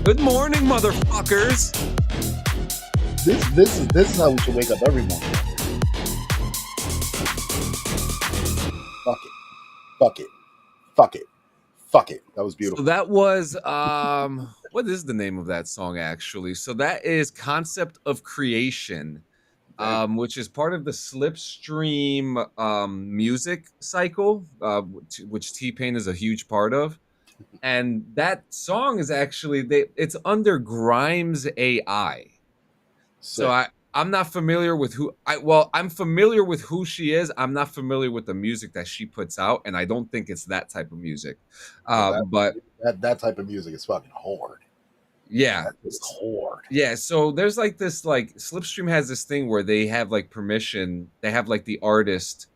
Good morning, motherfuckers. This is how we should wake up every morning. Fuck it. That was beautiful. So that was what is the name of that song actually? So that is Concept of Creation, which is part of the Slipstream music cycle, which T-Pain is a huge part of. And that song is actually it's under Grimes AI. So I'm not familiar with I'm familiar with who she is. I'm not familiar with the music that she puts out, and I don't think it's that type of music. But that type of music is fucking hard. Yeah, it's hard. Yeah, so there's like this, like Slipstream has this thing where they have like permission. They have like the artist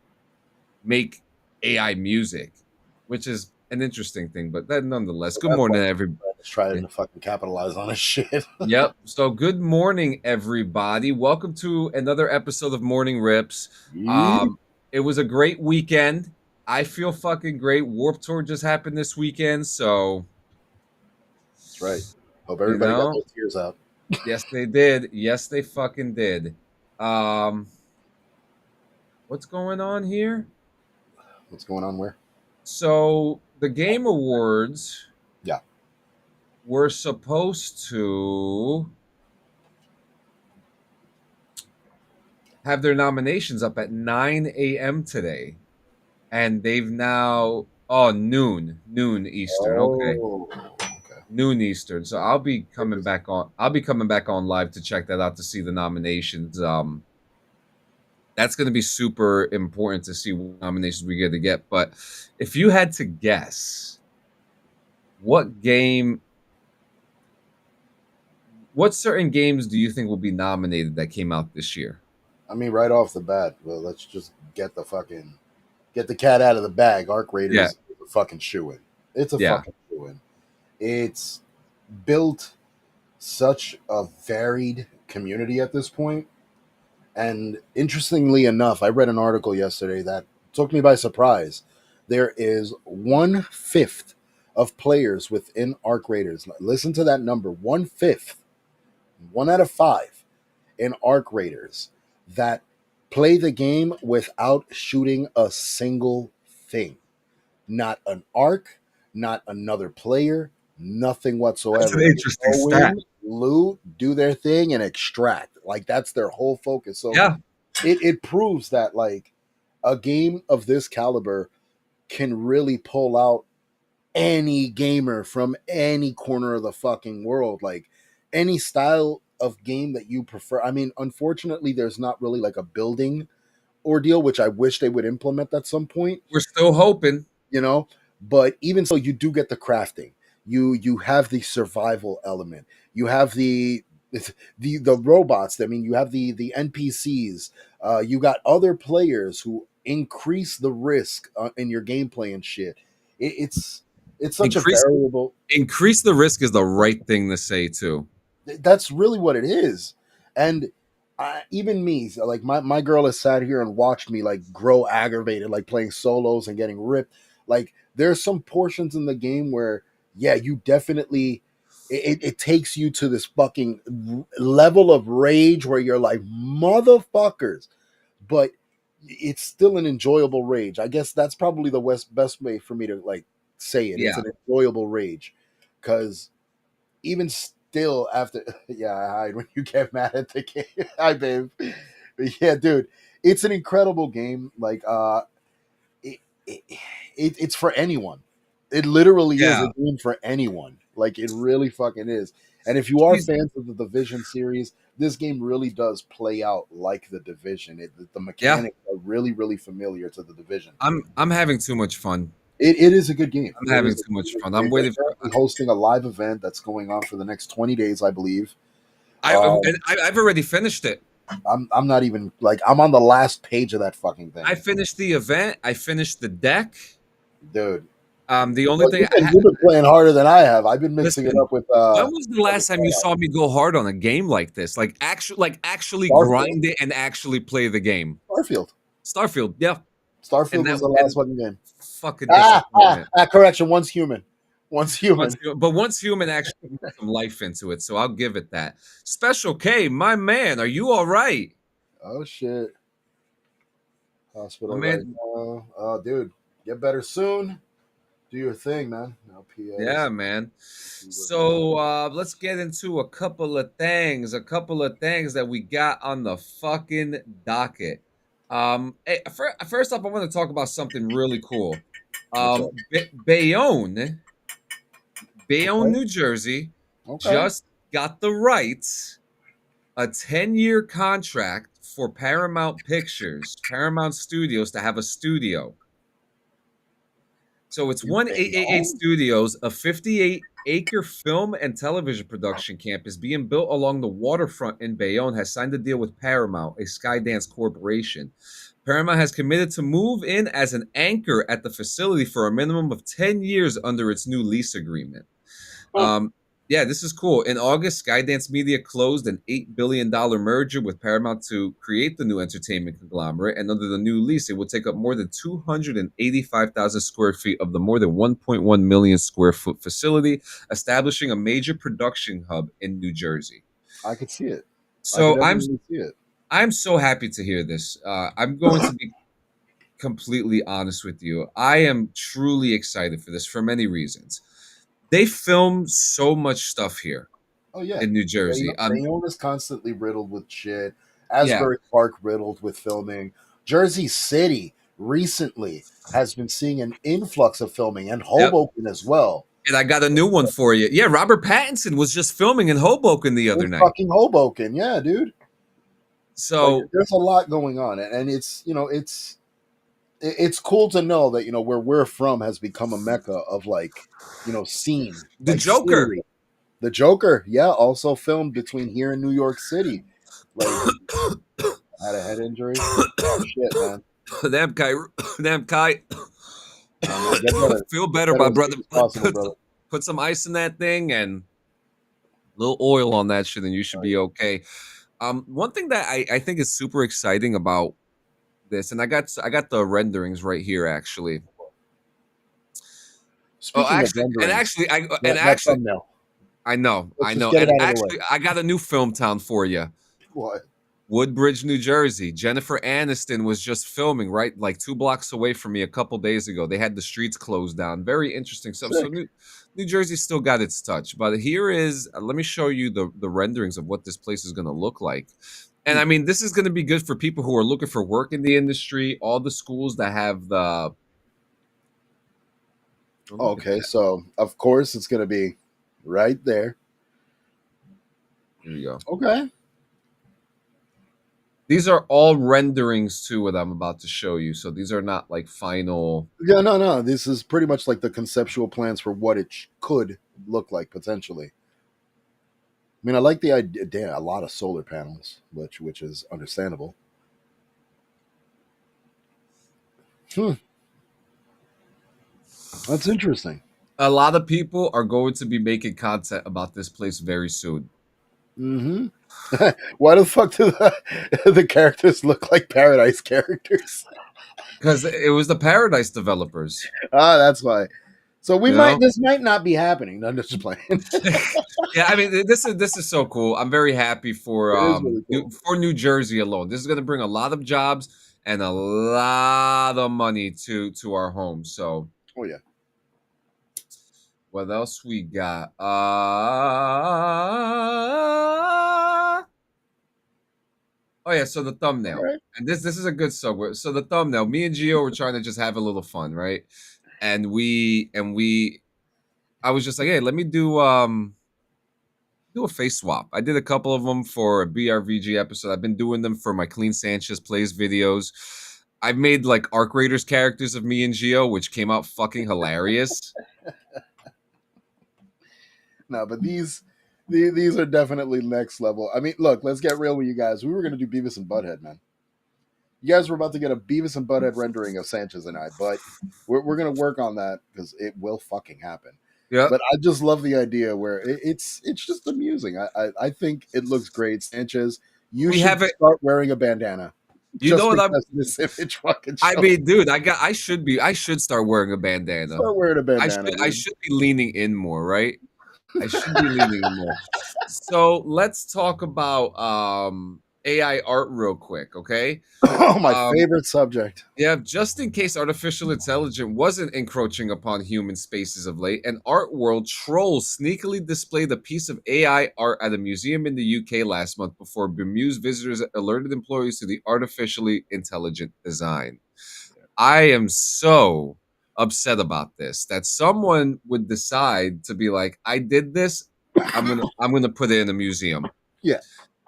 make AI music, which is an interesting thing, but that nonetheless. Good morning, everybody. Trying to fucking capitalize on this shit. Yep. So good morning, everybody. Welcome to another episode of Morning Rips. It was a great weekend. I feel fucking great. Warped Tour just happened this weekend, so that's right. Hope everybody got those tears out. Yes, they did. Yes, they fucking did. What's going on here? What's going on where? So the Game Awards, were supposed to have their nominations up at 9 a.m. today, and they've now noon Eastern. Okay, noon Eastern. So I'll be coming back on. I'll be coming back on live to check that out to see the nominations. That That's going to be super important to see what nominations we get to get. But if you had to guess, what game, what certain games do you think will be nominated that came out this year? I mean, right off the bat, well, let's just get the cat out of the bag. Arc Yeah, Raiders is a fucking shoe in. It's a yeah. fucking shoe in. It's built such a varied community at this point. And interestingly enough, I read an article yesterday that took me by surprise. There is 1/5 of players within Arc Raiders. Listen to that number: 1/5, 1 out of 5 in Arc Raiders that play the game without shooting a single thing. Not an arc, not another player, nothing That's whatsoever. an They interesting go stat. in, loot, do their thing, and extract. Like that's their whole focus. So Yeah, it proves that like a game of this caliber can really pull out any gamer from any corner of the fucking world. Like any style of game that you prefer. I mean, unfortunately, there's not really like a building ordeal, which I wish they would implement at some point, we're still hoping. you know. But even so, you do get the crafting. You have the survival element. You have the robots. I mean, you have the NPCs. You got other players who increase the risk in your gameplay and shit. It's such a Increase variable. increase the risk is the right thing to say too. That's really what it is. And even me, so, like my girl has sat here and watched me like grow aggravated, like playing solos and getting ripped. Like there's some portions in the game where, yeah, you definitely it takes you to this fucking level of rage where you're like motherfuckers, but it's still an enjoyable rage. I guess that's probably the best way for me to like say it. It's Yeah, an enjoyable rage because even still after yeah, I hide when you get mad at the game. Hi babe. But yeah, dude, it's an incredible game. Like it, it, it's for anyone. It literally is yeah. a game for anyone. Like it really fucking is. And if you are Jeez, fans of the Division series, this game really does play out like the Division. The yeah. mechanics are really, really familiar to the Division. I'm having too much fun. It is a good game. I'm It having is a too much really fun. good I'm game. They're waiting for. currently hosting a live event that's going on for the next 20 days, I believe. And Um, I've already finished it. I'm not even like I'm on the last page of that fucking I thing, finished the event. I finished the deck. dude. The only Well, thing you've been playing harder than I have. I've been mixing it listen. up with When was the fucking last time you saw me go hard on a game like this? Like actually Starfield. grind it and actually play the game. Starfield. Starfield, yeah, and Starfield that was the last and fucking game. fucking disappointment. Correction. One's human. One's human. But once human actually put some life into it, so I'll give it that. Special K, my man, are you all right? Oh shit. My Hospital right man, now. Dude, get better soon. Do your thing, man. yeah, LPS. man. Let's So let's get into a couple of things that we got on the fucking docket. First off, I want to talk about something really cool. up? Bayonne, Okay. New Jersey, Okay. just got the rights, a 10-year contract for Paramount Pictures, Paramount Studios to have a studio. So it's In 1888 Bayonne? Studios, a 58-acre film and television production campus being built along the waterfront in Bayonne has signed a deal with Paramount, a Skydance corporation. Paramount has committed to move in as an anchor at the facility for a minimum of 10 years under its new lease agreement. Huh. Um, yeah, this is cool. In August, Skydance Media closed an $8 billion merger with Paramount to create the new entertainment conglomerate. And under the new lease, it will take up more than 285,000 square feet of the more than 1.1 million square foot facility, establishing a major production hub in New Jersey. I could see it. I could So I'm definitely see it. I'm so happy to hear this. I'm going to be completely honest with you. I am truly excited for this for many reasons. They film so much stuff here Oh yeah. in New Jersey. Bayonne is constantly riddled with shit. Yeah, Asbury Park riddled with filming. Jersey City recently has been seeing an influx of filming, and yep. Hoboken as well. And I got a new one for you. Yeah, Robert Pattinson was just filming in Hoboken the other In night. fucking Hoboken, yeah, dude. Like So there's a lot going on, and it's it's cool to know that where we're from has become a mecca of like scene the like Joker. scenery. The Joker, yeah, also filmed between here and New York City. Like had a head injury. Shit, man. Damn Kai, damn Kai. Oh man, get better. Feel Get better, better my as soon brother. as possible, brother. Put some ice in that thing and a little oil on that shit, and you should Oh be yeah. okay. One thing that I think is super exciting about this, and I got the renderings right here actually. Oh, Speaking of actually, renderings, and that actually, thumbnail. I Let's just know, get it and out of the way. actually, I got a new film town for you. What? Woodbridge, New Jersey. Jennifer Aniston was just filming right like 2 blocks away from me a couple days ago. They had the streets closed down. Very interesting stuff. So Sick. New Jersey still got its touch, but here is let me show you the renderings of what this place is going to look like. And Hmm. I mean, this is going to be good for people who are looking for work in the industry. All the schools that have the oh, look at Okay, that. so of course it's gonna be right there. Here you go. Okay. These are all renderings too, what I'm about to show you. So these are not like final. Yeah, no, no. This is pretty much like the conceptual plans for what it could look like potentially. I mean, I like the idea. Damn, a lot of solar panels, which is understandable. Hmm, that's interesting. A lot of people are going to be making content about this place very soon Hmm. Why the fuck do the characters look like Paradise characters? because it was the Paradise developers. Ah, that's why. So we You might. know, This might not be happening. I'm just playing. yeah. I mean, this is so cool. I'm very happy for It is really cool. New Jersey alone. This is going to bring a lot of jobs and a lot of money to our homes. So Oh yeah. what else we got? Oh yeah, so the All thumbnail. right. And this is a good segue. So the thumbnail, me and Gio were trying to just have a little fun, right? And we I was just like, "Hey, let me do a face swap." I did a couple of them for a BRVG episode. I've been doing them for my Clean Sanchez plays videos. I've made like Arc Raiders characters of me and Gio, which came out fucking hilarious. No, but these are definitely next level. I mean, look, let's get real with you guys. We were gonna do Beavis and Butthead, man. You guys were about to get a Beavis and Butthead rendering of Sanchez and I, but we're gonna work on that because it will fucking happen. Yeah. But I just love the idea where it's just amusing. I think it looks great, Sanchez. You We should have it. start wearing a bandana You know just what I'm because this image fucking I shows. mean, dude, I should start wearing a bandana. Start wearing a I bandana, should I dude. should be leaning in more, right? I should be leaning in more. So let's talk about AI art real quick, okay? Oh, my Um, favorite subject. yeah, just in case artificial intelligence wasn't encroaching upon human spaces of late, an art world trolls sneakily displayed a piece of AI art at a museum in the UK last month before bemused visitors alerted employees to the artificially intelligent design. I am so upset about this that someone would decide to be like, I did this. I'm gonna put it in a museum. Yeah,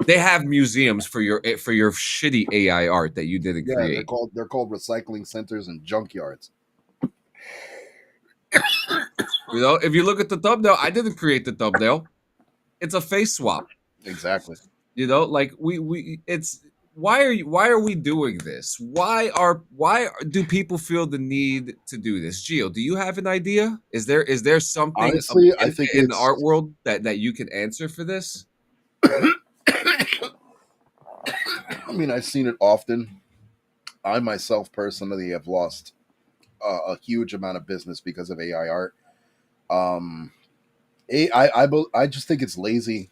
They have museums for your shitty AI art that you didn't yeah. They're create. called recycling centers and junkyards. You know, if you look at the thumbnail, I didn't create the thumbnail. It's a face swap. Exactly. You know, like we it's why are we doing this? Do people feel the need to do this? Gio, do you have an idea? Is there something Honestly, I in think in the it's. art world that you can answer for this? I mean, I've seen it often. I myself personally have lost a huge amount of business because of AI art. Um, I just think it's lazy.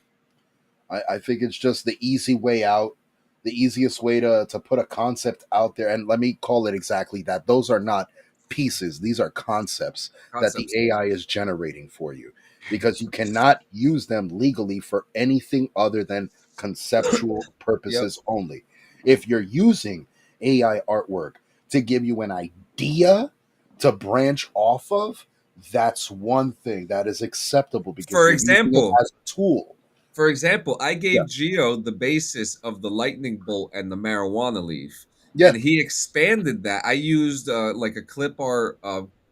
I think it's just the easy way out, the easiest way to put a concept out there. And let me call it exactly that. Those are not pieces, these are concepts that the Concepts. AI is generating for you because you cannot use them legally for anything other than conceptual Yep. purposes only. If you're using AI artwork to give you an idea to branch off of, that's one thing that is acceptable because For you're using it example, as a tool. For example, I Yeah. gave Geo the basis of the lightning bolt and the marijuana leaf, Yeah. and he expanded that. I used like a clip art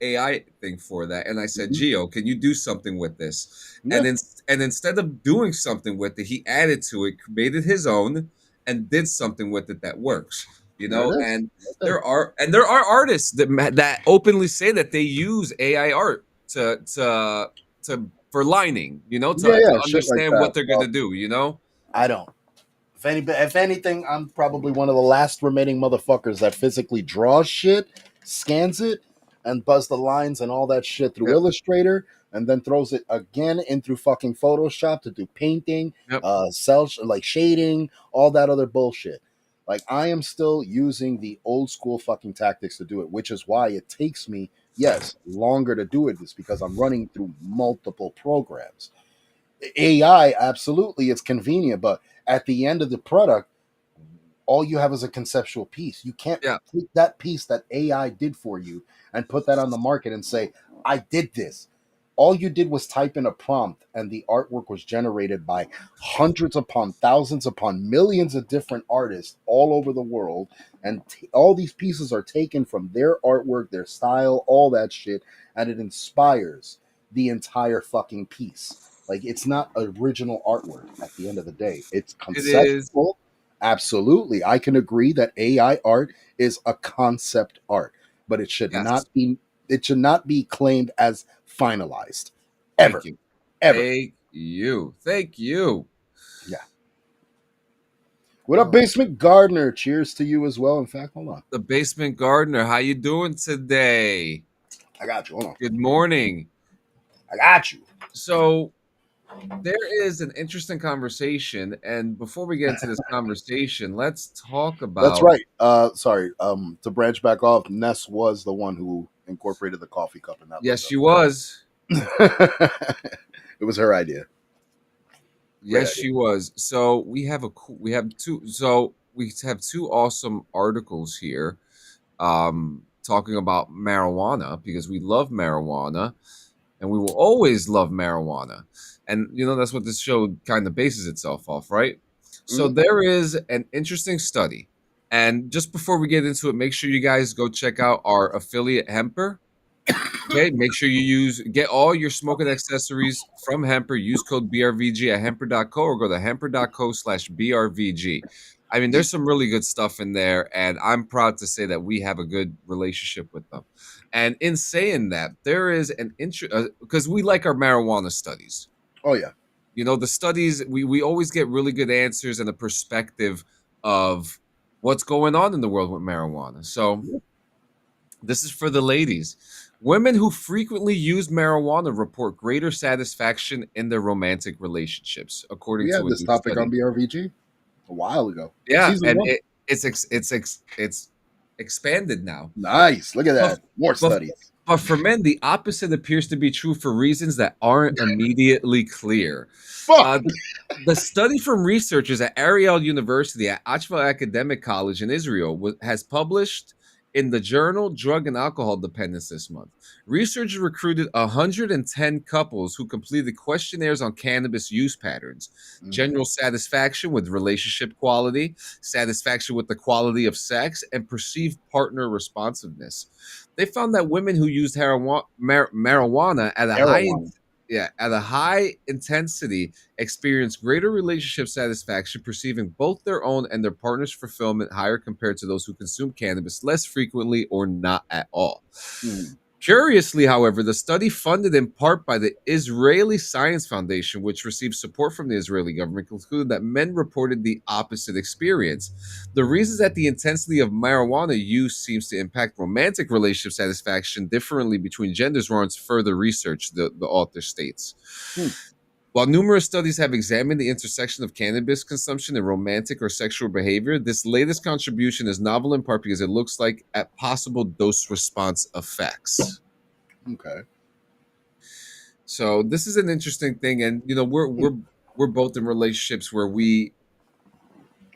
AI thing for that, and I said, Mhm. Geo, can you do something with this? Yeah. And then, and instead of doing something with it, he added to it, made it his own, and did something with it that works. You There it know, is. and Right there. there are artists that openly say that they use AI art to for lining, Yeah, to yeah, shit like understand that. what they're Well, gonna do, you know? I don't. If anything, I'm probably one of the last remaining motherfuckers that physically draws shit, scans it, and does the lines and all that shit through Yep, Illustrator, and then throws it again in through fucking Photoshop to do painting, yep. like shading, all that other bullshit. Like I am still using the old school fucking tactics to do it, which is why it takes me, yes, longer to do it. Is because I'm running through multiple programs. AI, absolutely, it's convenient, but at the end of the product, all you have is a conceptual piece. You can't Yeah, take that piece that AI did for you and put that on the market and say, I did this. All you did was type in a prompt, and the artwork was generated by hundreds upon thousands upon millions of different artists all over the world. And all these pieces are taken from their artwork, their style, all that shit, and it inspires the entire fucking piece. Like, it's not original artwork at the end of the day, it's it is. conceptual. Absolutely. I can agree that AI art is a concept art, but Yes. it should not be claimed as finalized. Thank Ever. you. Ever. Thank you. Thank you. Yeah. What up, Oh, Basement Gardener? Cheers to you as well. In fact, hold on. the basement gardener, how you doing today? I got you. Hold on. Good morning. I got you. So there is an interesting conversation, and before we get into this conversation, let's talk That's about. right. Sorry. To branch back off, Ness was the one who incorporated the coffee cup in that Yes, logo. she was. It was her idea. Great Yes, idea. she was. So we have two. So we have two awesome articles here, talking about marijuana because we love marijuana and we will always love marijuana, and that's what this show kind of bases itself off, right? So Mhm. there is an interesting study, and just before we get into it, make sure you guys go check out our affiliate Hemper. Okay, make sure you get all your smoking accessories from Hemper. Use code BRVG at hemper.co or go to hemper.co/BRVG. I mean, Ye- there's some really good stuff in there, and I'm proud to say that we have a good relationship with them. And in saying that, there is an interest because we like our marijuana studies. Oh yeah. The studies, we always get really good answers and a perspective of what's going on in the world with marijuana. So this is for the ladies. Women who frequently use marijuana report greater satisfaction in their romantic relationships, according We had to a this new topic on study. BRVG a while ago. Yeah, Season and one. it's expanded now. Nice. Look at But, that. More but studies. but for men, the opposite appears to be true for reasons that aren't immediately clear. Fuck. The study from researchers at Ariel University at Achva Academic College in Israel has published in the journal Drug and Alcohol Dependence this month. Researchers recruited 110 couples who completed questionnaires on cannabis use patterns, Mhm. general satisfaction with relationship quality, satisfaction with the quality of sex, and perceived partner responsiveness. They found that women who used marijuana at a Erewhon. high intensity experience greater relationship satisfaction, perceiving both their own and their partner's fulfillment higher compared to those who consume cannabis less frequently or not at all. Mhm. Curiously, however, the study, funded in part by the Israeli Science Foundation, which received support from the Israeli government, concluded that men reported the opposite experience. The reasons that the intensity of marijuana use seems to impact romantic relationship satisfaction differently between genders warrants further research, the author states. Hmm. While numerous studies have examined the intersection of cannabis consumption and romantic or sexual behavior, this latest contribution is novel in part because it looks like at possible dose response effects. Okay. So this is an interesting thing, and Hmm. we're both in relationships where we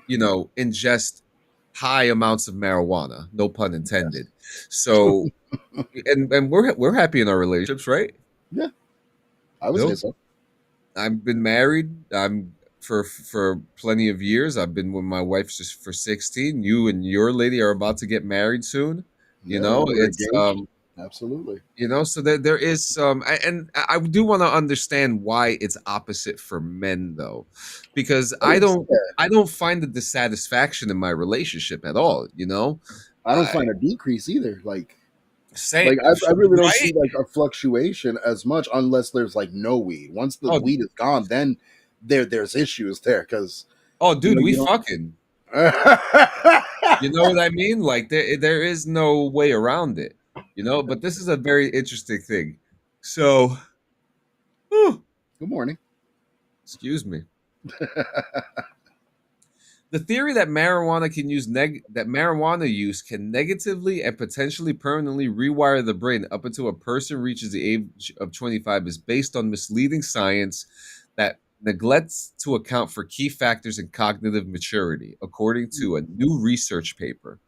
ingest high amounts of marijuana, no pun Yes. intended. So and we're happy in our relationships, right? Yeah. I was Bill? his up. I've been married. I'm for plenty of years. I've been with my wife just for 16. You and your lady are about to get married soon. You Yeah, know, we're it's engaged. Absolutely. so there is some, and I do want to understand why it's opposite for men though, because Oh, I don't find the dissatisfaction in my relationship at all. I don't I find a decrease either. say I really don't right. see like a fluctuation as much unless there's like no weed. Once the Oh, weed is gone, then there's issues there because oh, dude, we you don't. fucking. You know what I mean? Like there is no way around it. But this is a very interesting thing. So, whew, Good morning. excuse me. The theory that marijuana use can negatively and potentially permanently rewire the brain up until a person reaches the age of 25 is based on misleading science that neglects to account for key factors in cognitive maturity, according to a new research paper.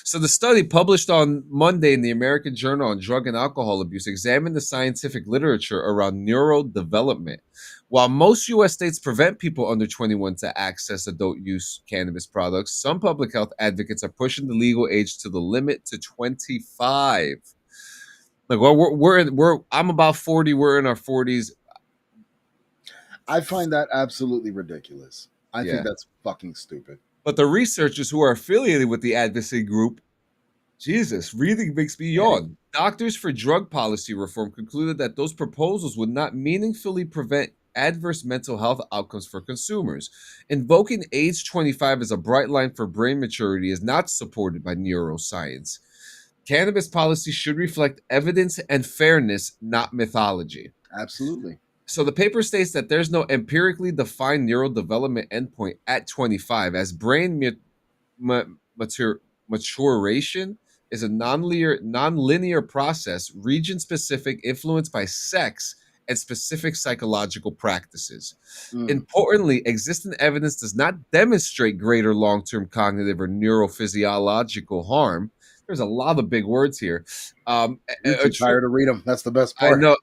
So the study published on Monday in the American Journal on Drug and Alcohol Abuse examined the scientific literature around neurodevelopment. While most U.S. states prevent people under 21 to access adult use cannabis products, some public health advocates are pushing the legal age to the limit to 25. Like, well, I'm about 40. We're in our 40s. I find that absolutely ridiculous. I think Yeah. that's fucking stupid. But the researchers who are affiliated with the advocacy group, Jesus, really makes me Hey, yawn. Doctors for Drug Policy Reform concluded that those proposals would not meaningfully prevent adverse mental health outcomes for consumers. Invoking age 25 as a bright line for brain maturity is not supported by neuroscience. Cannabis policy should reflect evidence and fairness, not mythology. absolutely. So the paper states that there's no empirically defined neurodevelopment endpoint at 25, as brain maturation is a nonlinear process, region specific, influenced by sex and specific psychological practices. Mm. Importantly, existing evidence does not demonstrate greater long term cognitive or neurophysiological harm. There's a lot of big words here. You're A too true, tired to read them. That's the best I part. know,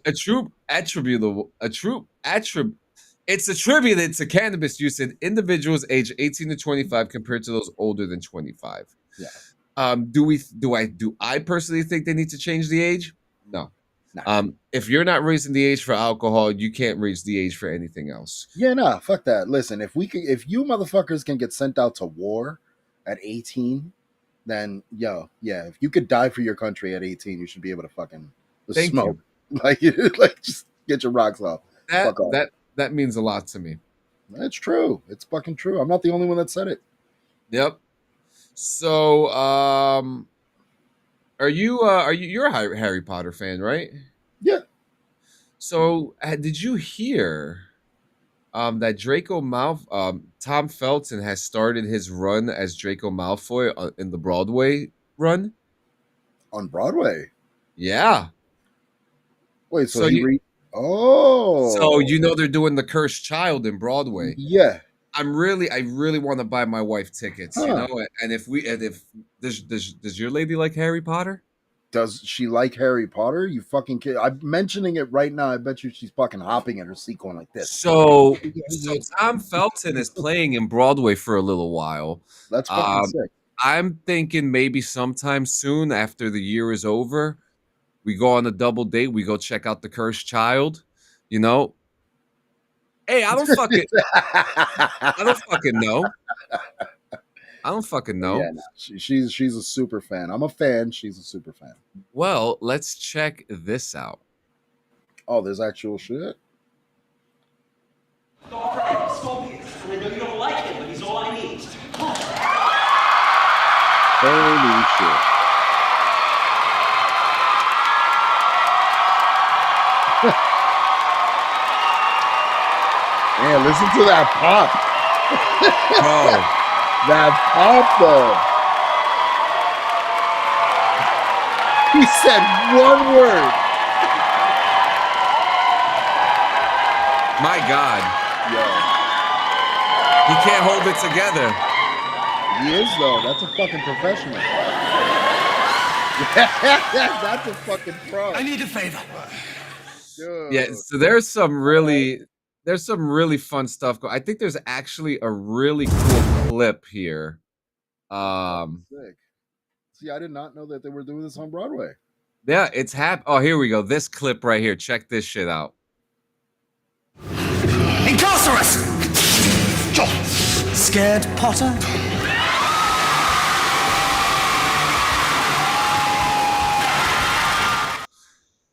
a true attributable, a true attribute. It's attributed to cannabis use in individuals aged 18 to 25 compared to those older than 25. Yeah. Do I personally think they need to change the age? No. Nah. If you're not raising the age for alcohol, you can't raise the age for anything else. Yeah, nah, fuck that. Listen, if you motherfuckers can get sent out to war at 18, then yeah, if you could die for your country at 18, you should be able to fucking Thank smoke. you. Like just get your rocks off. That Fuck off. that that means a lot to me. That's true. It's fucking true. I'm not the only one that said it. Yep. So, you're a Harry Potter fan, right? Yeah. So, did you hear that Tom Felton has started his run as Draco Malfoy in the Broadway run? On Broadway. Yeah. Wait, so So he you read so Oh. you know they're doing the Cursed Child in Broadway. Yeah. I really want to buy my wife tickets, Huh. and if does your lady like Harry Potter? Does she like Harry Potter? You fucking kid. I'm mentioning it right now. I bet you she's fucking hopping at her seat going like this. So Tom Felton is playing in Broadway for a little while. That's fucking Um, sick. I'm thinking maybe sometime soon after the year is over, we go on a double date. We go check out the Cursed Child. You know, hey, I don't fucking know. I don't fucking know. Yeah, no, she's a super fan. I'm a fan. She's a super fan. Well, let's check this out. Oh, there's actual shit. Scorpius. And I know you don't like him, but he's all I need. Holy shit. Man, listen to that pop. Bro, That pop though. He said one word. my God, Yo, he can't hold it together. he is though. That's a fucking professional. That's a fucking pro. I need a favor. Yeah, Dude. so there's some really fun stuff I think there's actually a really cool clip here. That's Um, sick. See, I did not know that they were doing this on Broadway. yeah, oh, here we go. This clip right here. Check this shit out. Incarcerus! Scared, Potter?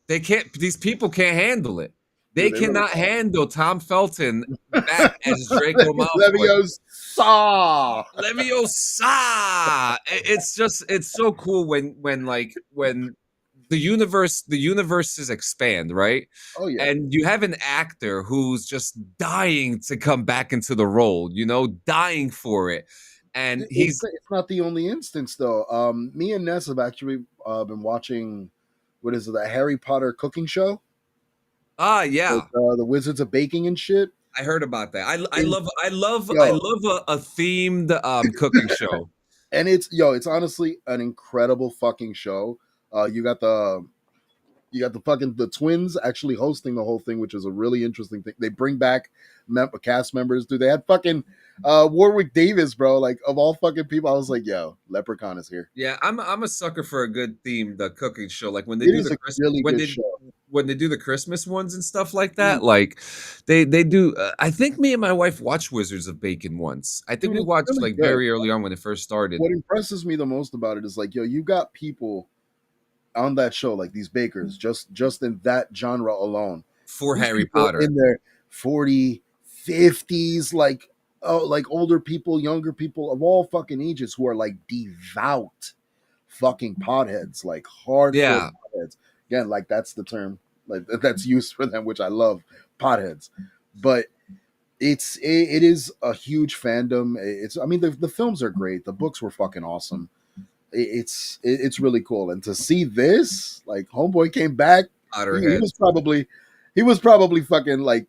These people can't handle it. They Dude, they really cannot handle Tom Felton back as Draco Malfoy. Leviosa. Leviosa. It's so cool when the universes expand, right? Oh yeah. And you have an actor who's just dying to come back into the role, dying for it. And It's not the only instance though. Me and Ness have actually been watching what is it, the Harry Potter cooking show? Like, yeah, the Wizards of Baking and shit. I heard about that. I And, love I love I yo, love a themed cooking show. and it's honestly an incredible fucking show. You got the twins actually hosting the whole thing, which is a really interesting thing. They bring back cast members. Dude, they had fucking Warwick Davis, bro. Like, of all fucking people, I was like, yo, Leprechaun is here. Yeah, I'm a sucker for a good themed cooking show. Like when they It do is the a really when good they show. when they do the Christmas ones and stuff like Mm. that. Like they do. I think me and my wife watched Wizards of Bacon once. I think Dude, we it's watched really like good. very early on when it first started What impresses me the most about it is like, yo, you got people on that show, like these bakers, just in that genre alone. for These Harry people Potter. in their 40, 50s, like, oh, like older people, younger people of all fucking ages who are like devout fucking potheads, like hardcore Yeah, potheads. Again, like that's the term like that's used for them, which I love, potheads. But it is a huge fandom. It's I mean the films are great. The books were fucking awesome. It's really cool. And to see this, like Homeboy came back, he Potterheads. was probably fucking like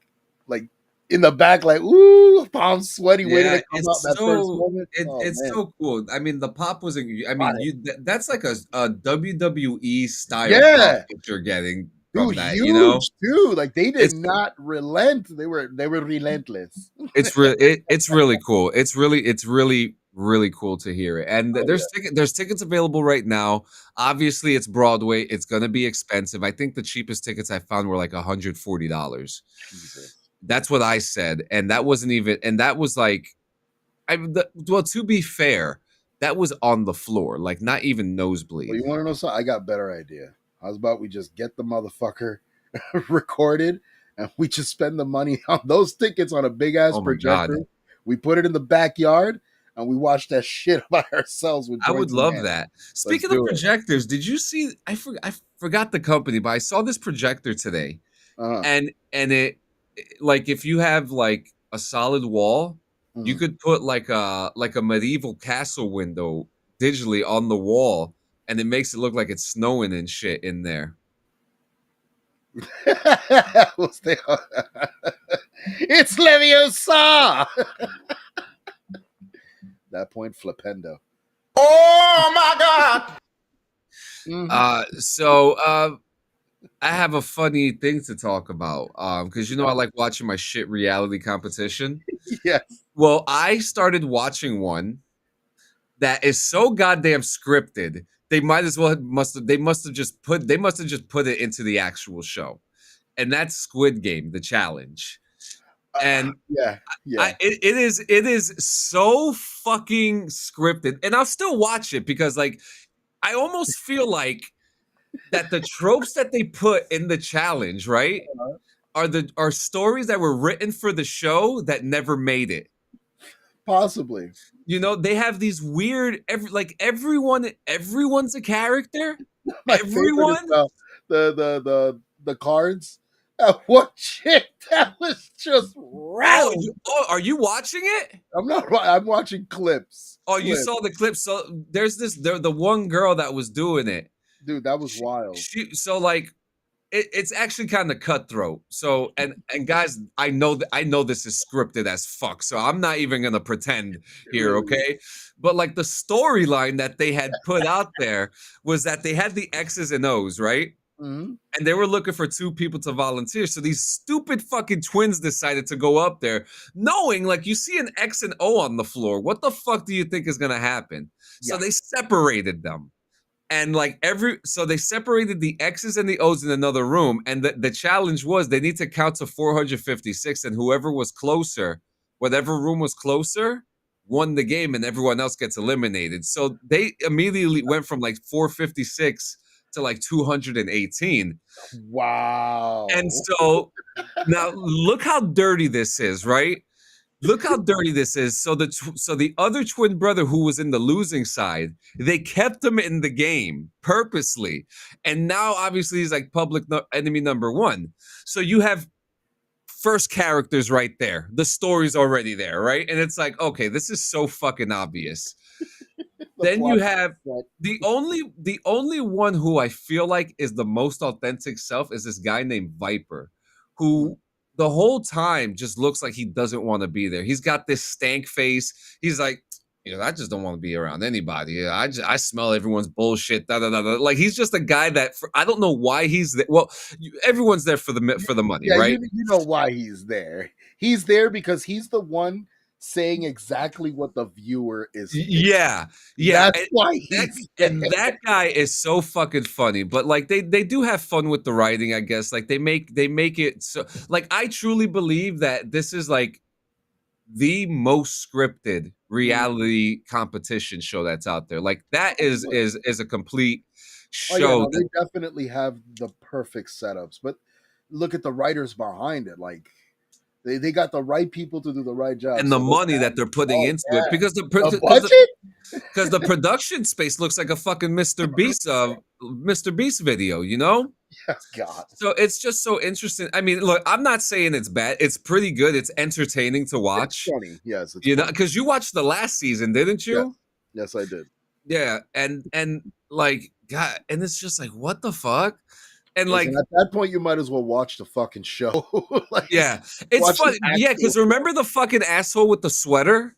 in the back, like ooh, palms sweaty, waiting Yeah, to come out that first moment. Oh it's man, so cool. I mean, the pop was. I mean, Pothead. that's like a WWE style pop Yeah, that you're getting from dude, that. You know, huge too. Like they did it's not relent. They were relentless. it's really cool. It's really cool to hear it. And Oh yeah, there's tickets available right now. Obviously, it's Broadway. It's gonna be expensive. I think the cheapest tickets I found were like $140. Jesus. That's what I said, and that wasn't even. And that was like, well, to be fair, that was on the floor, like not even Well, nosebleed. you want to know something? I got a better idea. How's about we just get the motherfucker recorded and we just spend the money on those tickets on a big ass Oh my god, projector. We put it in the backyard and we watch that shit by ourselves with I would joints in love hand. that. Let's Speaking of do it. projectors, did you see? I forgot the company, but I saw this projector today. Uh-huh. And like if you have like a solid wall, you Mhm. could put like a medieval castle window digitally on the wall, and it makes it look like it's snowing and shit in there. We'll stay on. It's Leviosa. That point, Flipendo. Oh my god! So I have a funny thing to talk about because I like watching my shit reality competition. Yes. Well, I started watching one that is so goddamn scripted. They might as well they must have just put it into the actual show. And that's Squid Game, the challenge. And Yeah. Yeah. it is so fucking scripted. And I'll still watch it because like I almost feel like that the tropes that they put in the challenge, right? Are stories that were written for the show that never made it. Possibly. They have these weird everyone's a character. My favorite is Everyone. the cards. That one chick that was just rattled. Are you watching it? I'm not. I'm watching clips. Oh, you saw the clip. So there's the one girl that was doing it. Dude, that was wild. So like it's actually kind of cutthroat. So and guys, I know this is scripted as fuck. So I'm not even gonna pretend here, okay? But like the storyline that they had put out there was that they had the X's and O's, right? Mhm. and they were looking for 2 people to volunteer. So these stupid fucking twins decided to go up there, knowing like you see an X and O on the floor. What the fuck do you think is gonna happen? So Yeah. they separated them. And like so they separated the X's and the O's in another room. And the challenge was they need to count to 456, and whoever was closer, whatever room was closer, won the game, and everyone else gets eliminated. So they immediately went from like 456 to like 218. And Wow. so now look how dirty this is, right? Look how dirty this is. So the other twin brother who was in the losing side, they kept him in the game purposely, and now obviously he's like public enemy number one. So you have first characters right there. The story's already there, right? And it's like, okay, this is so fucking obvious. The Then you plot have set. the only one who I feel like is the most authentic self is this guy named Viper, Mhm. who the whole time just looks like he doesn't want to be there. He's got this stank face. He's like, I just don't want to be around anybody. I smell everyone's bullshit. Da, da, da, da. Like he's just a guy that I don't know why he's there. Well, everyone's there for the money, Yeah, right? you know why he's there. He's there because he's the one saying exactly what the viewer is thinking. Yeah, yeah. That's why That he's there. and that guy is so fucking funny. But like they do have fun with the writing, I guess. Like they make it so like I truly believe that this is like the most scripted Mhm. reality competition show that's out there. Like that is a complete Oh yeah, show no, that they definitely have the perfect setups. But look at the writers behind it. Like they got the right people to do the right job. and the So those money that guys, they're putting oh into it yeah, because the because budget. because the production space looks like a fucking Mr. Beast video, you know? Yeah, God, So it's just so interesting. I mean, look, I'm not saying it's bad. It's pretty good. It's entertaining to it's watch. funny. Yes, it's You know, funny. because you watched the last season, didn't Yes, you? yes, I did. Yeah, and like God, and it's just like what the fuck? And Listen, like at that point, you might as well watch the fucking show. Like, yeah, it's watch the funny. Yeah, actual because remember the fucking asshole with the sweater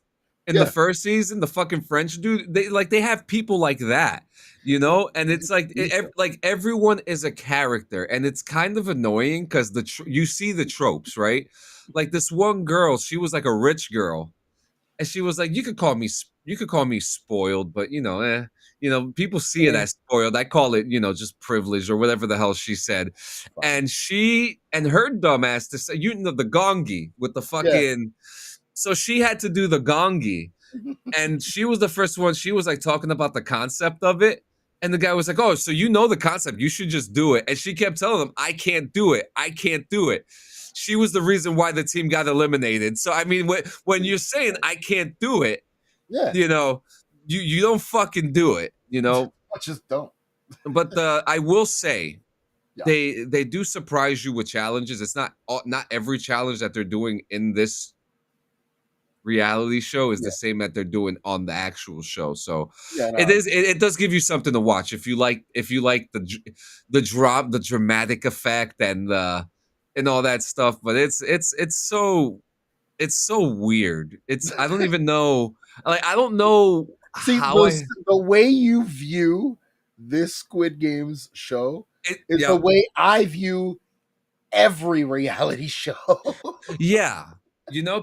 in the yeah. first season, the fucking French dude. They have people like that, and it's like like everyone is a character, and it's kind of annoying because you see the tropes, right? Like this one girl, she was like a rich girl, and she was like, you could call me spoiled, but people see it Eh, as spoiled. I call it, just privilege or whatever the hell she said. fine. And she and her dumbass to say, the gongi with the Yeah. fucking. So she had to do the gongi, and she was the first one. She was like talking about the concept of it. And the guy was like, "Oh, so you know the concept? You should just do it." And she kept telling him, "I can't do it. I can't do it." She was the reason why the team got eliminated. So I mean, when you're saying I can't do it, Yeah. you know, you don't fucking do it, I just don't. But I will say Yeah. they do surprise you with challenges. It's not every challenge that they're doing in this reality show is Yeah. the same that they're doing on the actual show. So Yeah. it No. is it does give you something to watch if you like the dramatic effect and all that stuff. But it's so weird. I don't even know. Like I don't know See, how I the way you view this Squid Games show is the yeah. way I view every reality show. Yeah.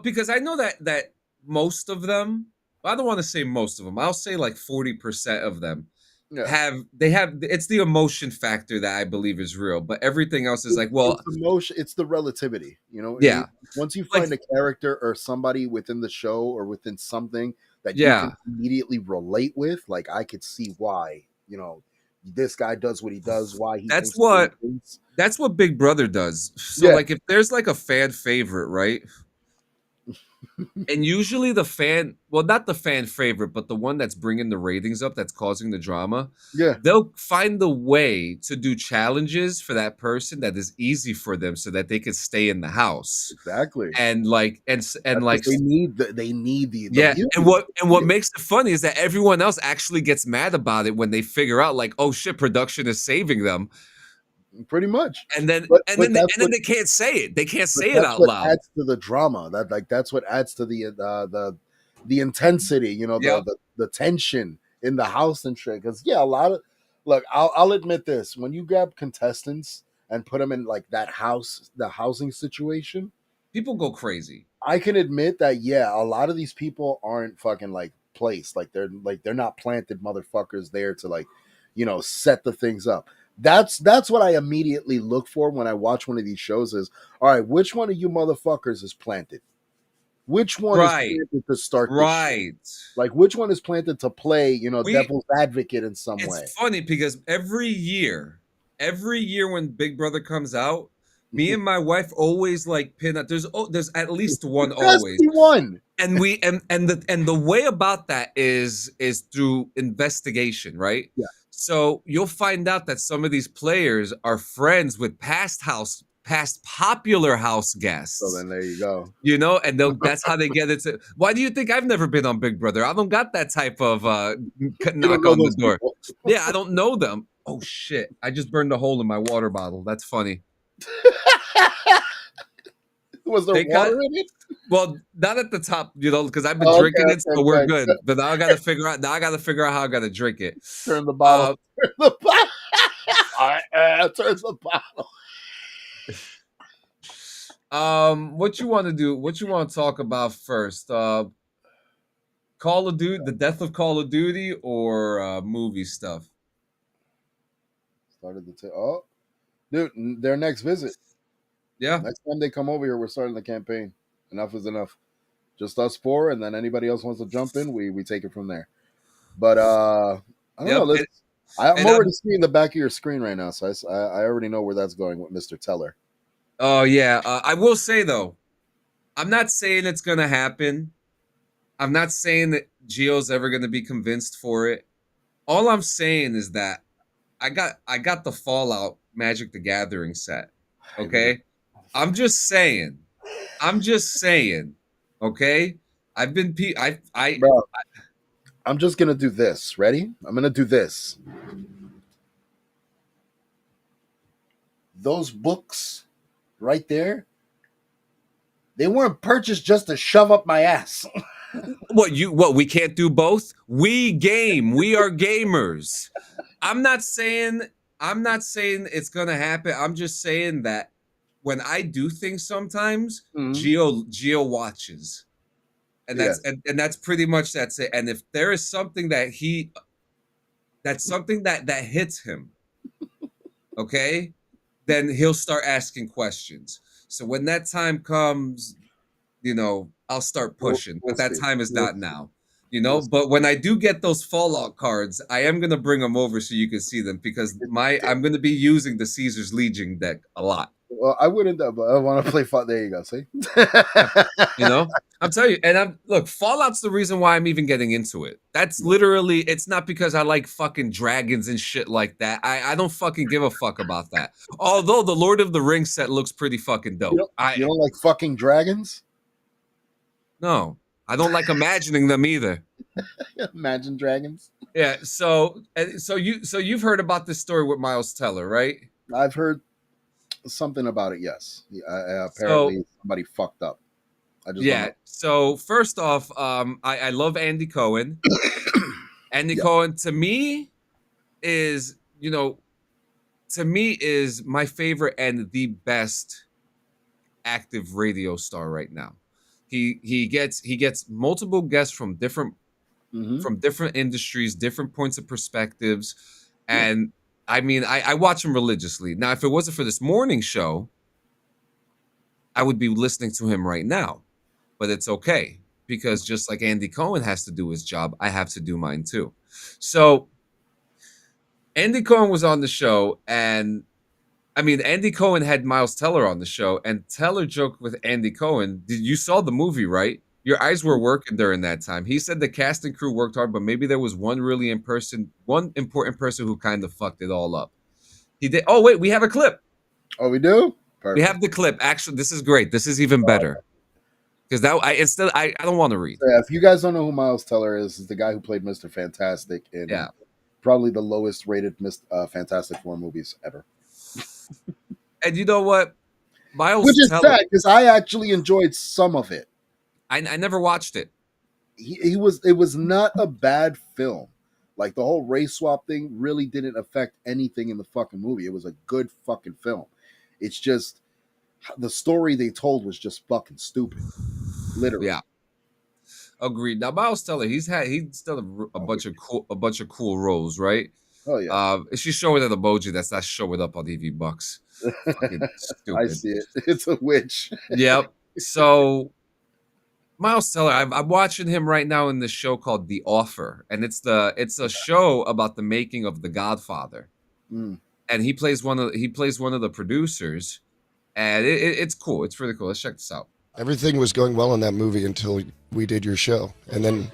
Because I know that most of them, I don't want to say most of them. I'll say like 40% of them Yeah. have it's the emotion factor that I believe is real, but everything else is like, well, It's the motion, it's the relativity. yeah. Once you Like find a character or somebody within the show or within something that you can yeah. immediately relate with, like I could see why, this guy does what he does, why he That's thinks the way what he thinks. that's what Big Brother does. So Yeah. like if there's like a fan favorite, right? And usually well, not the fan favorite, but the one that's bringing the ratings up, that's causing the drama, Yeah. they'll find the way to do challenges for that person that is easy for them so that they can stay in the house. Exactly. And like, and That's like, what they need the yeah. views. And what makes it funny is that everyone else actually gets mad about it when they figure out like, oh shit, production is saving them. Pretty much. And then, But and but then, that's and then what they can't say it. They can't but say it that's out what loud. adds to the drama. That's what adds to the intensity. Yep. The tension in the house and shit. Because yeah, Look, I'll admit this: when you grab contestants and put them in like that house, the housing situation, People go crazy. I can admit that yeah, a lot of these people aren't fucking like placed. Like they're not planted motherfuckers there to like, set the things up. That's what I immediately look for when I watch one of these shows is all right, which one of you motherfuckers is planted? Which one is Right. planted to start this shit? Right. Like which one is planted to play, We devil's advocate in some It's way? funny because every year when Big Brother comes out, me and my wife always like pin up. There's at least one There has to always. be one. And we and the way about that is through investigation, right? Yeah. So you'll find out that some of these players are friends with past popular house So guests. then there you go. And that's how they get it. Why do you think I've never been on Big Brother? I don't got that type of You don't knock know on the those door. people. Yeah, I don't know them. Oh shit! I just burned a hole in my water bottle. That's funny. Was there They water got in it? Well, not at the top, because I've been Oh, drinking okay, it, so okay, we're good. good. But now I got to figure out. Now I got to figure out how I got to drink it. Turn the bottle. Uh, Turn the bottle. Turn the bottle. what you want to do? What you want to talk about first? Call of Duty, the death of Call of Duty, or movie stuff? Started the oh, dude, their next visit. Yeah. Next time they come over here, we're starting the campaign. Enough is enough. Just us four, and then anybody else wants to jump in, we take it from there. But I don't know. Yep. I'm and already seeing the back of your screen right now, so I already know where that's going with Mr. Teller. Oh yeah. I will say though, I'm not saying it's gonna happen. I'm not saying that Gio's ever gonna be convinced for it. All I'm saying is that I got the Fallout Magic the Gathering set. Okay? I'm just saying. Okay? I've been Bro, I'm just gonna do this. Ready? I'm gonna do this. Those books right there, they weren't purchased just to shove up my ass. what we can't do both? We game. We are gamers. I'm not saying it's gonna happen. I'm just saying that when I do things sometimes, Geo watches. And Yeah. and that's pretty much that's it. And if there is something that's something that hits him, okay, then he'll start asking questions. So when that time comes, I'll start pushing. We'll But that see. time is We'll not see. now. But when I do get those Fallout cards, I am gonna bring them over so you can see them because I'm gonna be using the Caesar's Legion deck a lot. Well, I wouldn't, but I want to play. There you go. See, I'm telling you, and look, Fallout's the reason why I'm even getting into it. That's literally, it's not because I like fucking dragons and shit like that. I don't fucking give a fuck about that. Although the Lord of the Rings set looks pretty fucking dope. You don't like fucking dragons? No, I don't like imagining them either. Imagine dragons. Yeah, so you've heard about this story with Miles Teller, right? I've heard something about it. Yes, apparently somebody fucked up. So first off, I love Andy Cohen. Andy Cohen to me is my favorite and the best active radio star right now. He gets multiple guests from different industries, different points of perspectives, and I mean I watch him religiously. Now, if it wasn't for this morning show, I would be listening to him right now. But it's okay because just like Andy Cohen has to do his job, I have to do mine too. So Andy Cohen was on the show, and I mean, Andy Cohen had Miles Teller on the show, and Teller joked with Andy Cohen. You saw the movie, right? Your eyes were working during that time. He said the cast and crew worked hard, but maybe there was one important person who kind of fucked it all up. He did. Oh wait, we have a clip. Oh, we do. Perfect. We have the clip. Actually, this is great. This is even better. Because I don't want to read. Yeah, if you guys don't know who Miles Teller is the guy who played Mr. Fantastic in probably the lowest rated Fantastic Four movies ever. And you know what? Which is sad because I actually enjoyed some of it. I never watched it. It was not a bad film, Like the whole race swap thing really didn't affect anything in the fucking movie. It was a good fucking film. It's just the story they told was just fucking stupid. Literally. Yeah, agreed. Now Miles Teller, he's done a Oh, bunch of cool roles, right? oh yeah. She's showing an emoji that's not showing up on EV Bucks. Fucking I stupid. see it. It's a witch. Yep. So Miles Teller, I'm watching him right now in this show called The Offer, and it's a show about the making of The Godfather, Mm. and he plays one of the producers, and it's cool. It's really cool. Let's check this out. Everything was going well in that movie until we did your show. And then,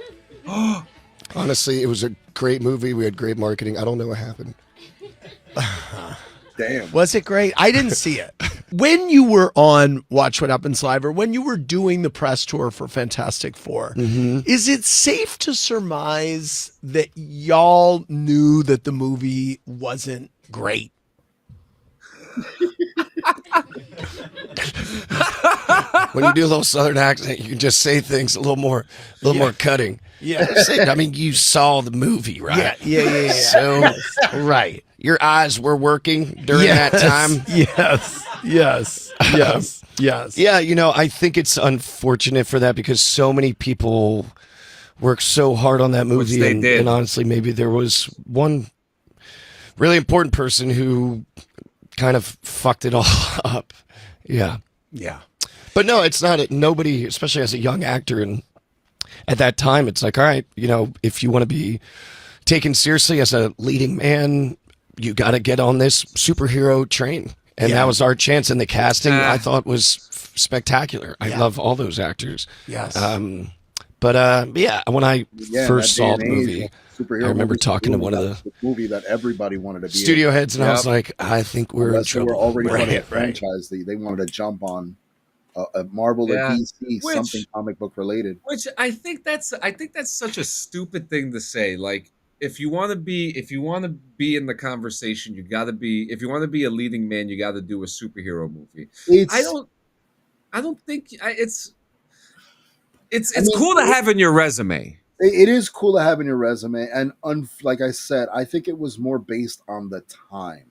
honestly, it was a great movie. We had great marketing. I don't know what happened. Damn. Was it great? I didn't see it. When you were on Watch What Happens Live, or when you were doing the press tour for Fantastic Four, is it safe to surmise that y'all knew that the movie wasn't great? When you do a little Southern accent, you can just say things a little more cutting. Yeah. I mean, you saw the movie, right? Yeah. So, Right. your eyes were working during that time. Yes. Yeah, I think it's unfortunate for that because so many people worked so hard on that movie. Which they did. And honestly, maybe there was one really important person who kind of fucked it all up. Yeah. But no, it's not. Nobody, especially as a young actor, and at that time, it's like, all right, if you want to be taken seriously as a leading man, you got to get on this superhero train. And that was our chance. And the casting, I thought, was spectacular. I love all those actors. Yes. But when I first that day saw and the age, movie, superhero I remember movies talking to were one of the movie that everybody wanted to be studio heads, and I was Yep. like, I think we're in Unless they trouble. were already part of the Right. franchise. They wanted to jump on a Marvel Yeah. or DC, Which- something comic book related. Which I think that's such a stupid thing to say. Like, if you want to be in the conversation, you got to be. If you want to be a leading man, you got to do a superhero movie. I don't think it's cool to have in your resume. It is cool to have in your resume, and like I said, I think it was more based on the time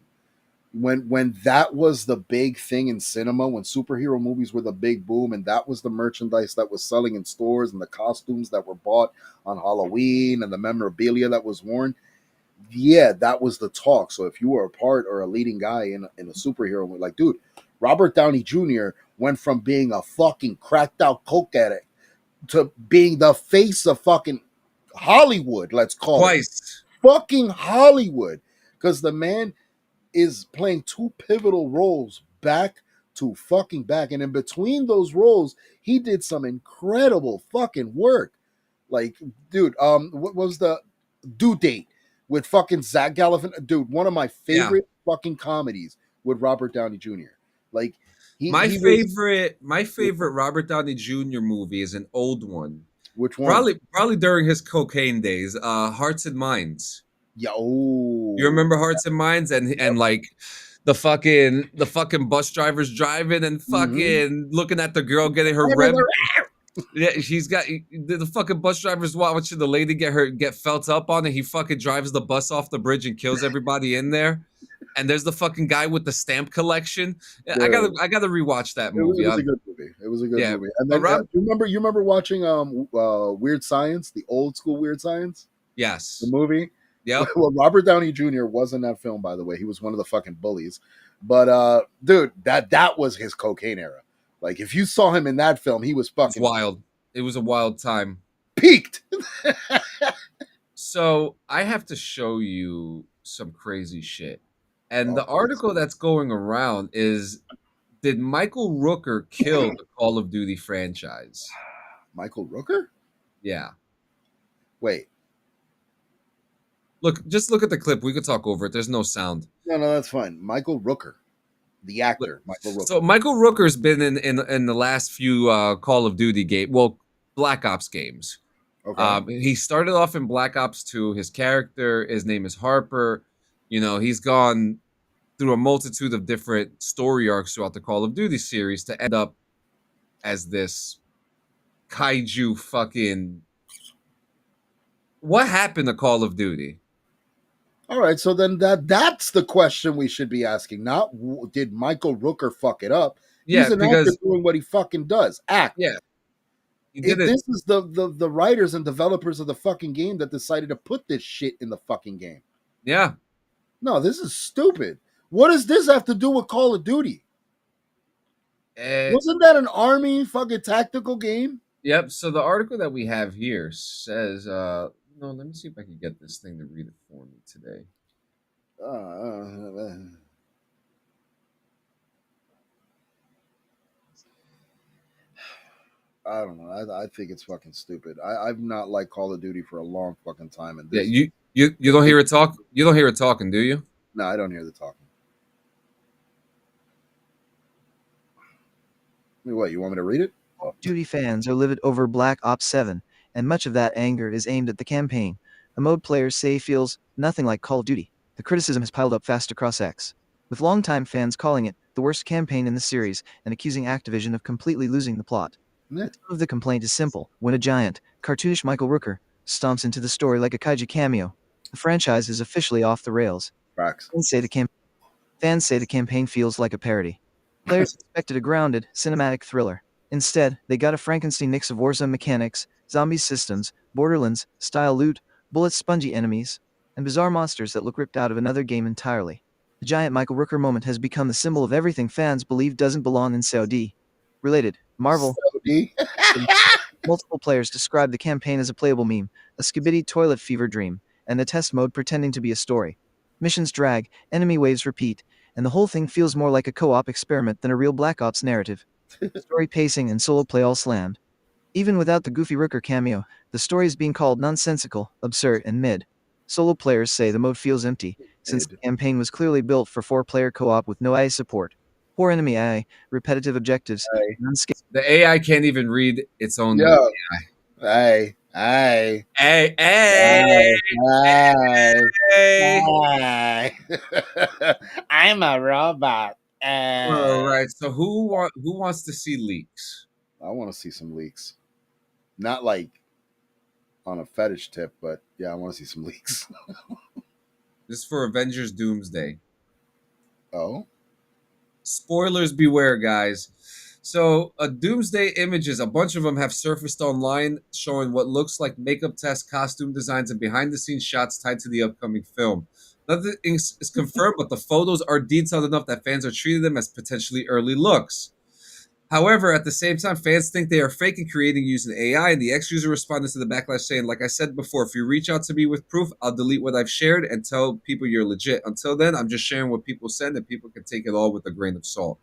when that was the big thing in cinema, when superhero movies were the big boom, and that was the merchandise that was selling in stores, and the costumes that were bought on Halloween, and the memorabilia that was worn. Yeah, that was the talk. So if you were a part or a leading guy in a superhero movie, like, dude, Robert Downey Jr. went from being a fucking cracked out coke addict to being the face of fucking Hollywood, let's call Twice. it. Fucking Hollywood. Because the man is playing two pivotal roles back to fucking back. And in between those roles, he did some incredible fucking work. Like, dude, what was the Due Date with fucking Zach Galifianakis? Dude, one of my favorite fucking comedies with Robert Downey Jr. Like, My favorite Robert Downey Jr. movie is an old one. Which one? Probably during his cocaine days. Hearts and Minds. Yo, You remember Hearts and Minds and like the fucking bus drivers driving and fucking looking at the girl getting her rib. Yeah, she's got the fucking bus drivers watching the lady get felt up on, and he fucking drives the bus off the bridge and kills everybody in there. And there's the fucking guy with the stamp collection. Yeah. I gotta rewatch that movie. It was a good movie. It was a good Yeah, movie. And then Rob- you remember watching Weird Science, the old school Weird Science, Yes. the movie. Yep. Well, Robert Downey Jr. was in that film, by the way. He was one of the fucking bullies. But dude, that was his cocaine era. Like, if you saw him in that film, he was It's fucking wild. It was a wild time. peaked. So I have to show you some crazy shit. And Oh, the article that's going around is, did Michael Rooker kill the Call of Duty franchise? Michael Rooker? Yeah. Wait. Just look at the clip. We could talk over it. There's no sound. No, that's fine. Michael Rooker. The actor, Michael Rooker. So Michael Rooker's been in the last few Call of Duty Black Ops games. Okay. He started off in Black Ops 2. His name is Harper. He's gone through a multitude of different story arcs throughout the Call of Duty series to end up as this kaiju fucking What happened to Call of Duty? All right, so then that's the question we should be asking. Not did Michael Rooker fuck it up? Yeah, He's an actor because doing what he fucking does, act. yeah, he did it. This is the writers and developers of the fucking game that decided to put this shit in the fucking game. Yeah. No, this is stupid. What does this have to do with Call of Duty? Wasn't that an army fucking tactical game? Yep. So the article that we have here says, no, let me see if I can get this thing to read it for me today. I don't know. I think it's fucking stupid. I've not liked Call of Duty for a long fucking time. And this, Yeah, you don't hear it talk. You don't hear it talking, do you? no, I don't hear the talking. What, you want me to read it? Duty fans are livid over Black Ops 7, and much of that anger is aimed at the campaign, a mode players say feels nothing like Call of Duty. The criticism has piled up fast across X, with longtime fans calling it the worst campaign in the series and accusing Activision of completely losing the plot. Yeah. The tone of the complaint is simple. When a giant, cartoonish Michael Rooker stomps into the story like a kaiju cameo, the franchise is officially off the rails. Facts. Fans say the campaign feels like a parody. Players expected a grounded, cinematic thriller. Instead, they got a Frankenstein mix of Warzone mechanics, zombie systems, Borderlands-style loot, bullet-spongy enemies, and bizarre monsters that look ripped out of another game entirely. The giant Michael Rooker moment has become the symbol of everything fans believe doesn't belong in Saudi. Related, Marvel. Saudi. Multiple players described the campaign as a playable meme, a skibidi toilet fever dream, and a test mode pretending to be a story. Missions drag, enemy waves repeat, and the whole thing feels more like a co-op experiment than a real Black Ops narrative. Story pacing and solo play all slammed. Even without the goofy Rooker cameo, the story is being called nonsensical, absurd, and mid. Solo players say the mode feels empty, since the campaign was clearly built for 4-player co-op with no AI support. Poor enemy AI, repetitive objectives, and The AI can't even read its own. Yeah. AI. Hey. Hey, I'm a robot. All right. So who wants to see leaks? I want to see some leaks. Not like on a fetish tip, but yeah, I want to see some leaks. This is for Avengers Doomsday. Oh. Spoilers beware, guys. So, Doomsday images, a bunch of them have surfaced online showing what looks like makeup tests, costume designs, and behind-the-scenes shots tied to the upcoming film. Nothing is confirmed, but the photos are detailed enough that fans are treating them as potentially early looks. However, at the same time, fans think they are fake and creating using AI, and the ex-user responded to the backlash saying, like I said before, if you reach out to me with proof, I'll delete what I've shared and tell people you're legit. Until then, I'm just sharing what people send, and people can take it all with a grain of salt.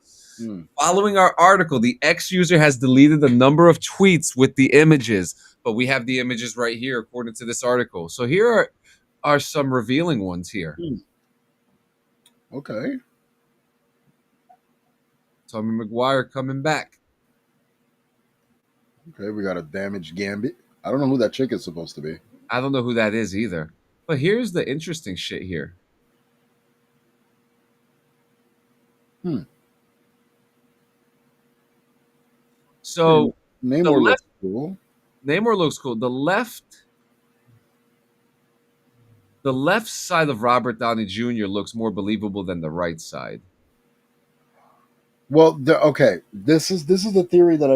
Following our article, the ex-user has deleted a number of tweets with the images, but we have the images right here according to this article. So here are some revealing ones here. Okay. Tommy McGuire coming back. Okay, we got a damaged Gambit. I don't know who that chick is supposed to be. I don't know who that is either. But here's the interesting shit here. So Namor looks cool. Namor looks cool. The left side of Robert Downey Jr. looks more believable than the right side. Well, okay. This is the theory that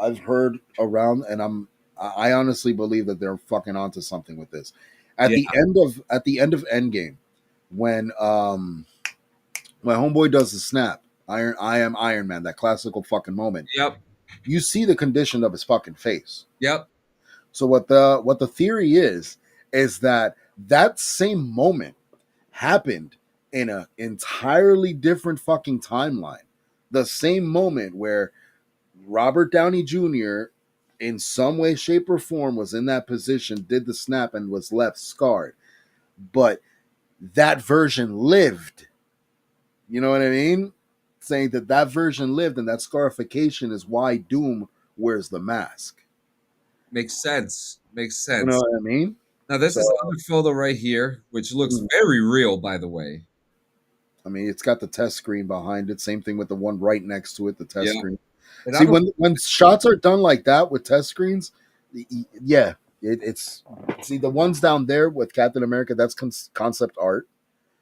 I've heard around, and I honestly believe that they're fucking onto something with this. At the end of Endgame, when Homeboy does the snap, I am Iron Man, that classical fucking moment. Yep. You see the condition of his fucking face. Yep. So what the theory is that same moment happened in an entirely different fucking timeline. The same moment where Robert Downey Jr. in some way, shape, or form was in that position, did the snap, and was left scarred. But that version lived. You know what I mean? Saying that version lived, and that scarification is why Doom wears the mask. Makes sense. Makes sense. You know what I mean? Now, this is another photo right here, which looks very real, by the way. I mean, it's got the test screen behind it. Same thing with the one right next to it, the test screen. And See, when shots are done like that with test screens, yeah, It's see the ones down there with Captain America. That's concept art.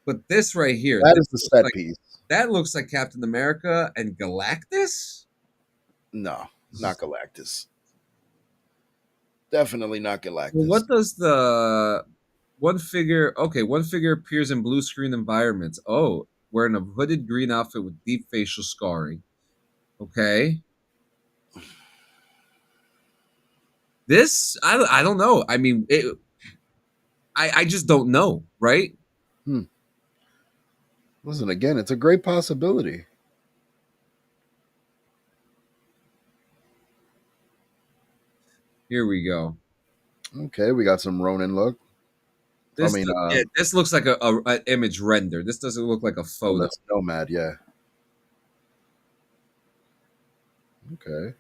But this right here, That this is the looks set like piece. that looks like Captain America and Galactus. No, not Galactus. Definitely not Well, Galactus. what does the one figure? Okay, one figure appears in blue screen environments. Oh, wearing a hooded green outfit with deep facial scarring. Okay, this I don't know. I mean, I just don't know, right? Hmm. Listen, again, it's a great possibility. Here we go. Okay, we got some Ronin look. I This mean, yeah, this looks like an image render. This doesn't look like a oh, photo. that's Nomad, yeah. Okay.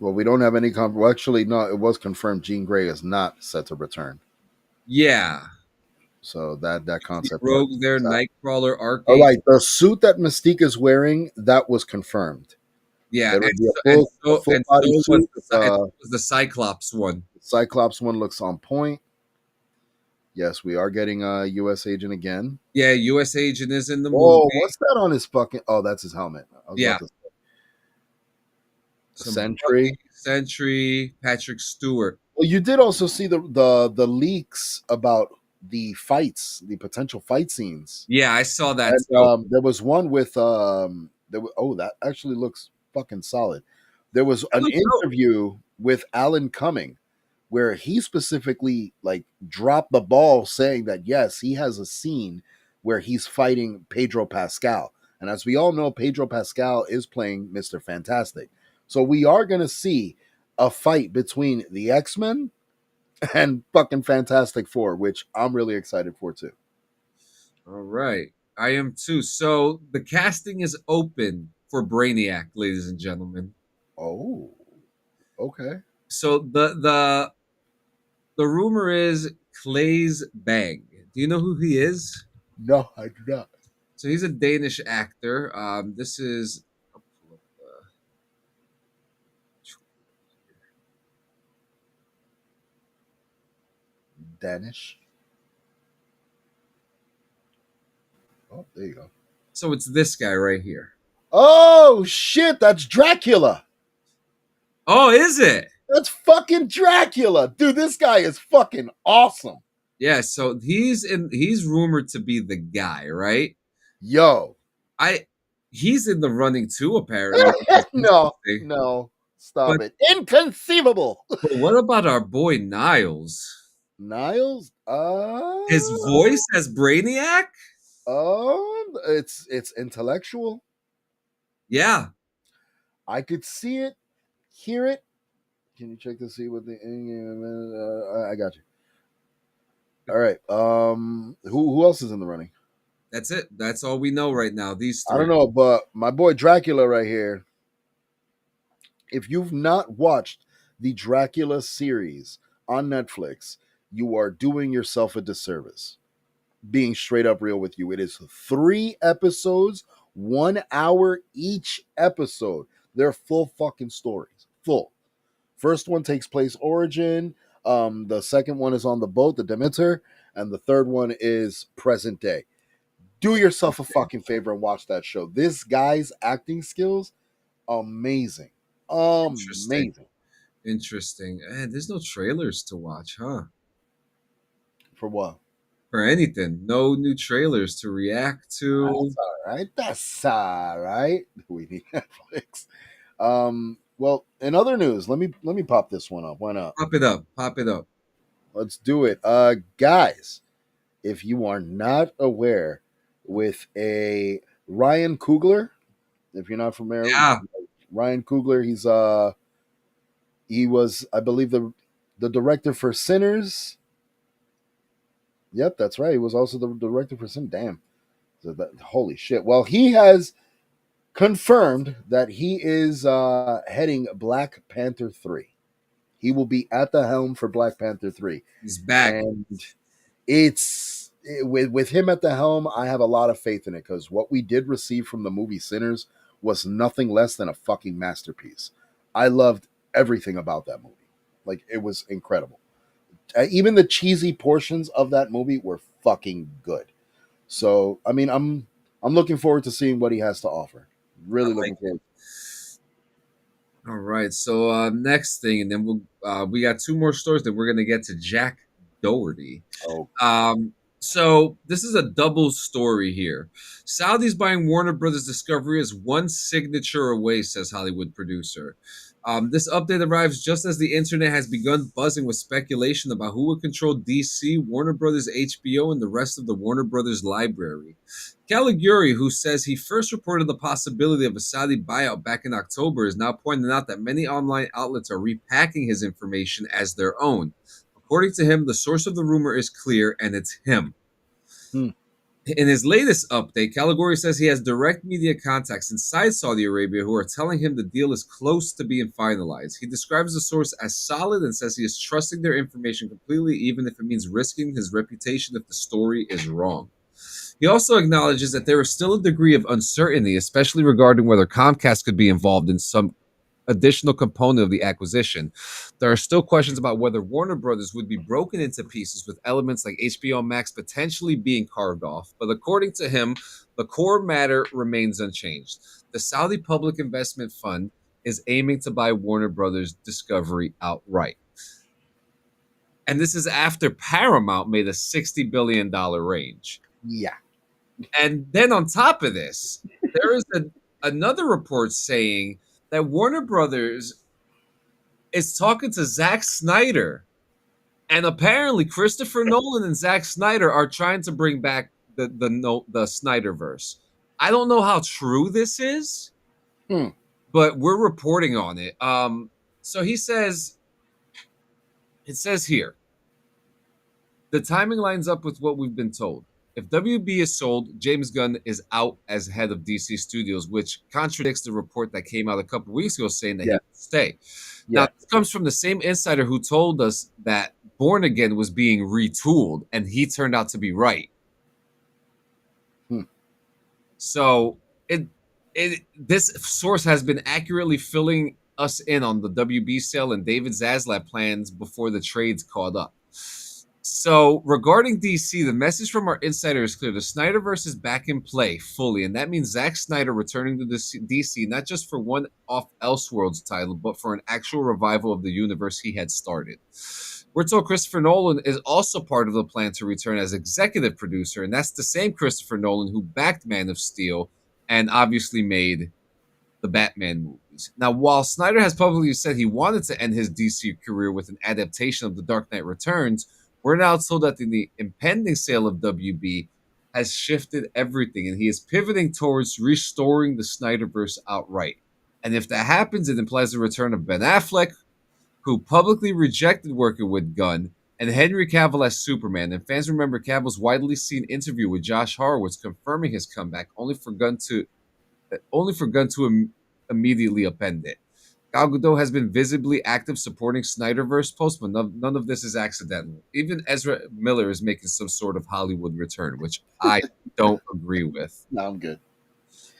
Well, we don't have any. Well, actually, no. It was confirmed. Jean Grey is not set to return. Yeah, So that concept art. Rogue there, Nightcrawler, All Archangel. right, the suit that Mystique is wearing that was confirmed. Yeah, There will be and a so full and body so was suit. and so was the Cyclops one. Cyclops one looks on point. Yes, we are getting a U.S. agent again. Yeah, U.S. agent is in the movie. Oh, what's that on his fucking? Oh, that's his helmet. I was Yeah, about to say some Sentry. Sentry, Patrick Stewart. Well, you did also see the leaks about the fights, the potential fight scenes. Yeah, I saw that And too. there was one with oh, that actually looks fucking solid. There was That an looks dope. interview with Alan Cumming where he specifically like dropped the ball saying that yes, he has a scene where he's fighting Pedro Pascal. And as we all know, Pedro Pascal is playing Mr. Fantastic. So we are going to see a fight between the X-Men and fucking Fantastic Four, which I'm really excited for too. All right, I am too. So the casting is open for Brainiac, ladies and gentlemen. Oh, okay. So the rumor is Claes Bang. Do you know who he is? No, I do not. So he's a Danish actor. This is I'll pull up Danish. Oh, there you go. so it's this guy right here. Oh shit, that's Dracula. Oh, is it? That's fucking Dracula. Dude, this guy is fucking awesome. Yeah, so he's rumored to be the guy, right? Yo. I he's in the running too, apparently. No, Interesting. no. Stop But it. Inconceivable. but what about our boy Niles? Niles? His voice as Brainiac? It's intellectual. Yeah. I could see it, hear it. Can you check to see what the I got you. All right. Who else is in the running? That's it. That's all we know right now. These three. I don't know, but my boy Dracula right here. If you've not watched the Dracula series on Netflix, you are doing yourself a disservice. Being straight up real with you, it is 3 episodes, 1 hour each episode. They're full fucking stories. Full. First one takes place origin. The second one is on the boat, the Demeter, and the third one is present day. Do yourself a fucking favor and watch that show. This guy's acting skills, amazing. Interesting. Amazing. Interesting. There's no trailers to watch, huh? For what? For anything. No new trailers to react to. That's all right. That's all right. We need Netflix. Well, in other news, let me pop this one up. Why not? Pop it up. Pop it up. Let's do it. Guys, if you are not aware, with a Ryan Coogler, if you're not familiar, Yeah. Ryan Coogler, he was, I believe, the director for Sinners. Yep, that's right. He was also the director for Sinners. Damn. So holy shit. Well, he has confirmed that he is heading Black Panther 3. He will be at the helm for Black Panther 3. He's back. And with him at the helm, I have a lot of faith in it because what we did receive from the movie Sinners was nothing less than a fucking masterpiece. I loved everything about that movie. Like it was incredible. Even the cheesy portions of that movie were fucking good. So I mean, I'm looking forward to seeing what he has to offer. I Really like looking it. forward. All right. So next thing, and then we got two more stories that we're gonna get to Jack Doherty. Oh, So this is a double story here. Saudi's buying Warner Brothers Discovery is one signature away, says Hollywood producer. This update arrives just as the internet has begun buzzing with speculation about who would control DC, Warner Brothers HBO, and the rest of the Warner Brothers library. Caligari, who says he first reported the possibility of a Saudi buyout back in October, is now pointing out that many online outlets are repacking his information as their own. According to him, the source of the rumor is clear, and it's him. Hmm. In his latest update, Caligari says he has direct media contacts inside Saudi Arabia who are telling him the deal is close to being finalized. He describes the source as solid and says he is trusting their information completely, even if it means risking his reputation if the story is wrong. He also acknowledges that there is still a degree of uncertainty, especially regarding whether Comcast could be involved in some additional component of the acquisition. There are still questions about whether Warner Brothers would be broken into pieces, with elements like HBO Max potentially being carved off. But according to him, the core matter remains unchanged. The Saudi Public Investment Fund is aiming to buy Warner Brothers Discovery outright. And this is after Paramount made a $60 billion range. yeah. And then on top of this, there is another report saying that Warner Brothers is talking to Zack Snyder. And apparently Christopher Nolan and Zack Snyder are trying to bring back the Snyderverse. I don't know how true this is, but we're reporting on it. So he says, it says here, the timing lines up with what we've been told. If WB is sold, James Gunn is out as head of DC Studios, which contradicts the report that came out a couple weeks ago saying that he would stay. Yeah. Now, this comes from the same insider who told us that Born Again was being retooled, and he turned out to be right. So this source has been accurately filling us in on the WB sale and David Zaslav plans before the trades caught up. So regarding DC, the message from our insider is clear. The Snyderverse is back in play fully, and that means Zack Snyder returning to DC, not just for one off Elseworlds title, but for an actual revival of the universe he had started. We're told Christopher Nolan is also part of the plan to return as executive producer, and that's the same Christopher Nolan who backed Man of Steel and obviously made the Batman movies. Now, while Snyder has publicly said he wanted to end his DC career with an adaptation of The Dark Knight Returns, we're now told that the impending sale of WB has shifted everything, and he is pivoting towards restoring the Snyderverse outright. And if that happens, it implies the return of Ben Affleck, who publicly rejected working with Gunn, and Henry Cavill as Superman. And fans remember Cavill's widely seen interview with Josh Horowitz confirming his comeback, only for Gunn to immediately append it. Gal Gadot has been visibly active supporting Snyderverse posts, but none of this is accidental. Even Ezra Miller is making some sort of Hollywood return, which I don't agree with. No, I'm good.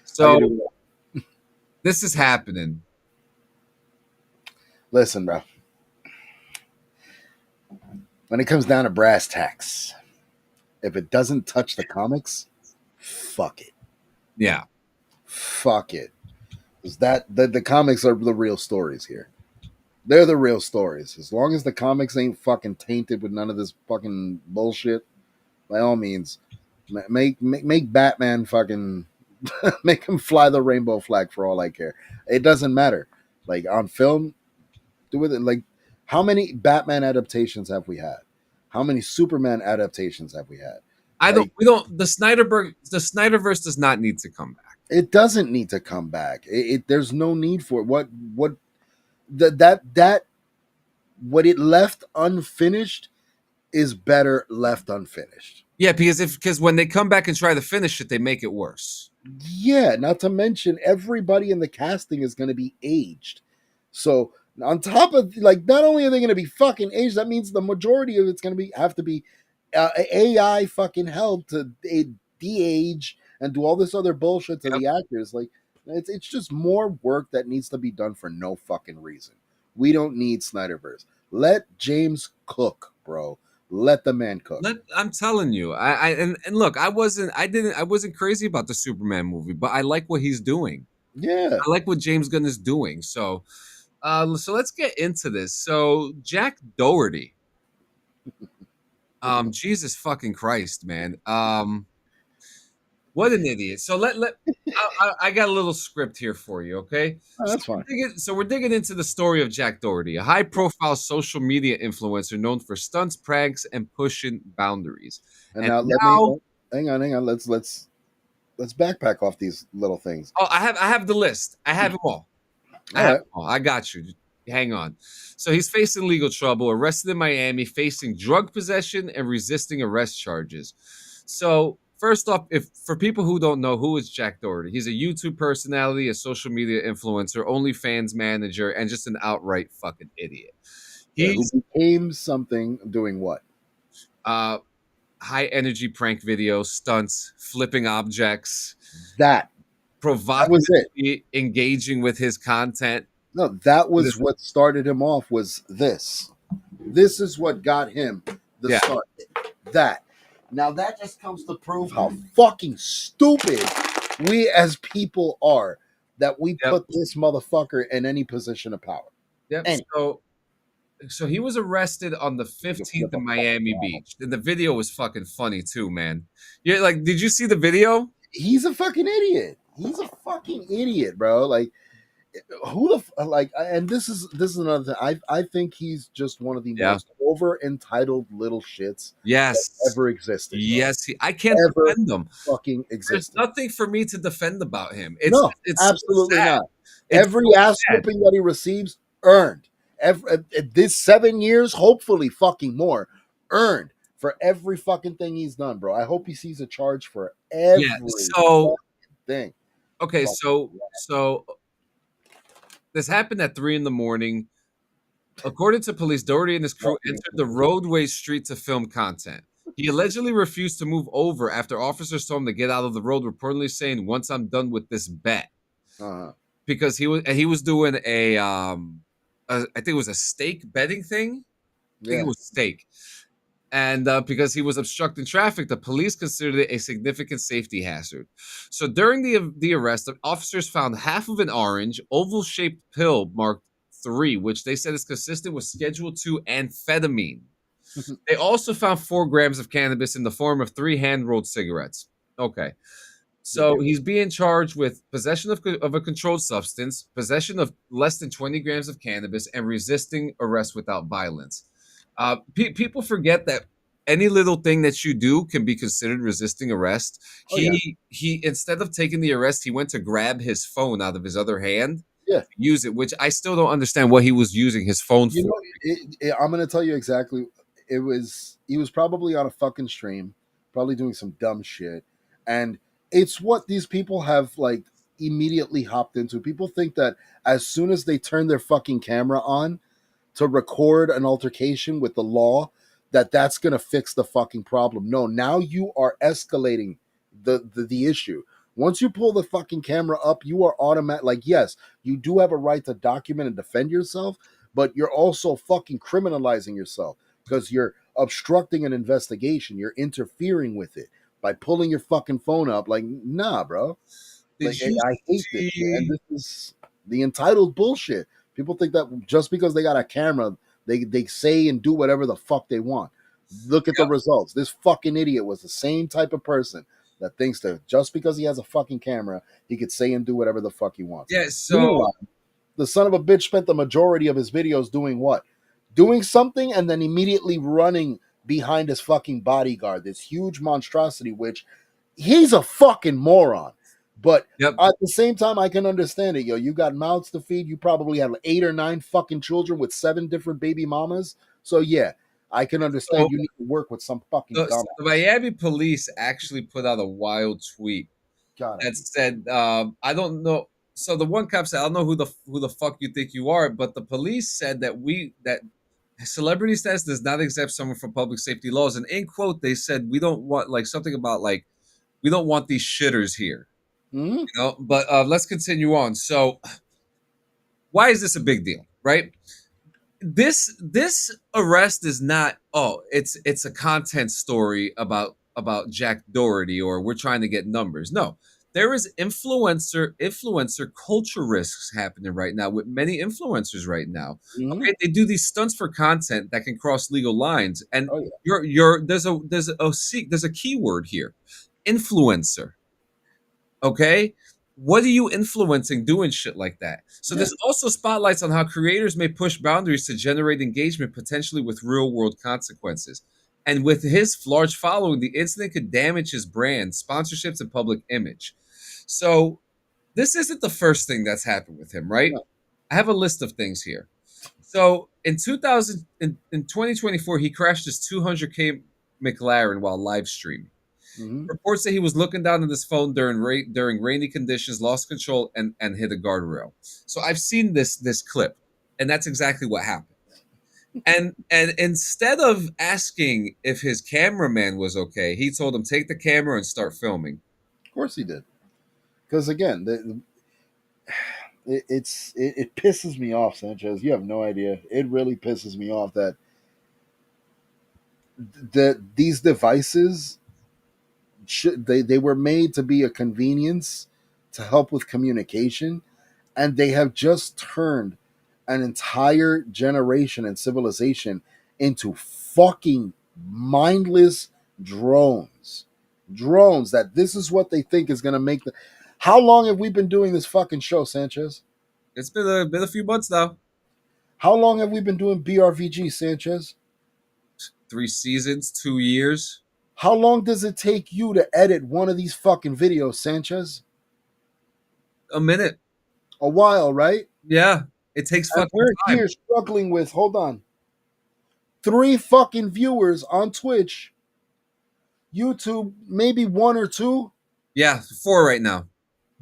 So this is happening. Listen, bro. When it comes down to brass tacks, if it doesn't touch the comics, fuck it. Yeah. Fuck it. The comics are the real stories here. They're the real stories. As long as the comics ain't fucking tainted with none of this fucking bullshit, by all means, make Batman fucking make him fly the rainbow flag for all I care. It doesn't matter. Like on film, do with it. Like how many Batman adaptations have we had? How many Superman adaptations have we had? The Snyderverse does not need to come back. It doesn't need to come back. There's no need for it. What what it left unfinished is better left unfinished. Yeah, because when they come back and try to finish it, they make it worse. Yeah, not to mention everybody in the casting is going to be aged. So on top of like, not only are they going to be fucking aged, that means the majority of it's going to have to be AI fucking help to de-age and do all this other bullshit to the actors. Like it's just more work that needs to be done for no fucking reason. We don't need Snyderverse. Let James cook, bro. Let the man cook. I'm telling you, and look, I wasn't crazy about the Superman movie, but I like what he's doing. Yeah. I like what James Gunn is doing. So let's get into this. So Jack Doherty, Jesus fucking Christ, man, what an idiot. So I got a little script here for you, okay? Oh, that's fine. We're digging into the story of Jack Doherty, a high-profile social media influencer known for stunts, pranks, and pushing boundaries. And And now let me now, hang on. Let's backpack off these little things. oh, I have the list. I have them all. I All have right. them all. I got you. Hang on. So he's facing legal trouble, arrested in Miami, facing drug possession and resisting arrest charges. So first off, if for people who don't know, who is Jack Doherty? He's a YouTube personality, a social media influencer, OnlyFans manager, and just an outright fucking idiot. Yeah, who He's became something doing what? uh high energy prank videos, stunts, flipping objects, That was it. provocatively engaging with his content. No, that was what started him off. Was this? This is what got him the Yeah. start. That. Now that just comes to prove how fucking stupid we as people are, that we Yep. put this motherfucker in any position of power. Yep. Any. So he was arrested on the 15th in Miami Beach. And the video was fucking funny too, man. Yeah, like, did you see the video? He's a fucking idiot. He's a fucking idiot, bro. Like, who the like? And this is another thing. I think he's just one of the most over entitled little shits that ever existed. Bro. Yes, I can't ever defend him. Fucking existed. There's nothing for me to defend about him. It's absolutely so not. Every ass whipping that he receives, earned. This 7 years, hopefully fucking more, earned for every fucking thing he's done, bro. I hope he sees a charge for every thing. Okay, so this happened at 3 a.m. According to police, Doherty and his crew entered the roadway street to film content. He allegedly refused to move over after officers told him to get out of the road, reportedly saying, "Once I'm done with this bet," because he was doing I think it was a stake betting thing. I think it was stake. And because he was obstructing traffic, the police considered it a significant safety hazard. So during the arrest, the officers found half of an orange, oval-shaped pill marked 3, which they said is consistent with Schedule 2 amphetamine. They also found 4 grams of cannabis in the form of 3 hand-rolled cigarettes. Okay. So he's being charged with possession of a controlled substance, possession of less than 20 grams of cannabis, and resisting arrest without violence. People forget that any little thing that you do can be considered resisting arrest. He instead of taking the arrest, he went to grab his phone out of his other hand, use it, which I still don't understand what he was using his phone for. I'm going to tell you exactly. He was probably on a fucking stream, probably doing some dumb shit, and it's what these people have like immediately hopped into. People think that as soon as they turn their fucking camera on to record an altercation with the law, that's going to fix the fucking problem. No, now you are escalating the issue. Once you pull the fucking camera up, you are automatic. Like, yes, you do have a right to document and defend yourself, but you're also fucking criminalizing yourself because you're obstructing an investigation. You're interfering with it by pulling your fucking phone up. Like, nah, bro. Like, I hate this shit. And this is the entitled bullshit. People think that just because they got a camera, they say and do whatever the fuck they want. Look at the results. This fucking idiot was the same type of person that thinks that just because he has a fucking camera, he could say and do whatever the fuck he wants. Yeah, so the son of a bitch spent the majority of his videos doing what? Doing something and then immediately running behind his fucking bodyguard, this huge monstrosity, which he's a fucking moron. But at the same time, I can understand it. Yo, you got mouths to feed. You probably have 8 or 9 fucking children with 7 different baby mamas. So yeah, I can understand you need to work with some fucking dumb. The Miami police actually put out a wild tweet that said, "I don't know." So the one cop said, "I don't know who the fuck you think you are," but the police said that celebrity status does not exempt someone from public safety laws, and in quote they said, "We don't want something about we don't want these shitters here." Mm-hmm. You know, but let's continue on. So, why is this a big deal, right? this arrest is not, oh, it's a content story about Jack Doherty, or we're trying to get numbers. No, there is influencer culture risks happening right now with many influencers right now. Mhm. Okay, they do these stunts for content that can cross legal lines, and Oh yeah. there's a keyword here: influencer. Okay, what are you influencing doing shit like that? So Yeah. there's also spotlights on how creators may push boundaries to generate engagement, potentially with real world consequences. And with his large following, the incident could damage his brand, sponsorships, and public image. So this isn't the first thing that's happened with him, right? No. I have a list of things here. So in 2024, he crashed his 200K McLaren while live streaming. Mhm. Reports that he was looking down at his phone during rainy conditions, lost control, and hit a guardrail. So I've seen this clip, and that's exactly what happened. And instead of asking if his cameraman was okay, he told him, take the camera and start filming. Of course he did. Because again, it pisses me off, Sanchez. You have no idea. It really pisses me off that these devices they were made to be a convenience to help with communication, and they have just turned an entire generation and civilization into fucking mindless drones that this is what they think is going to make the. How long have we been doing this fucking show, Sanchez? It's been a few months now. How long have we been doing BRVG, Sanchez? 3 seasons, 2 years. How long does it take you to edit one of these fucking videos, Sanchez? A minute. A while, right? Yeah. It takes And fucking we're time. here struggling with, hold on, 3 fucking viewers on Twitch, YouTube, maybe 1 or 2. Yeah, 4 right now.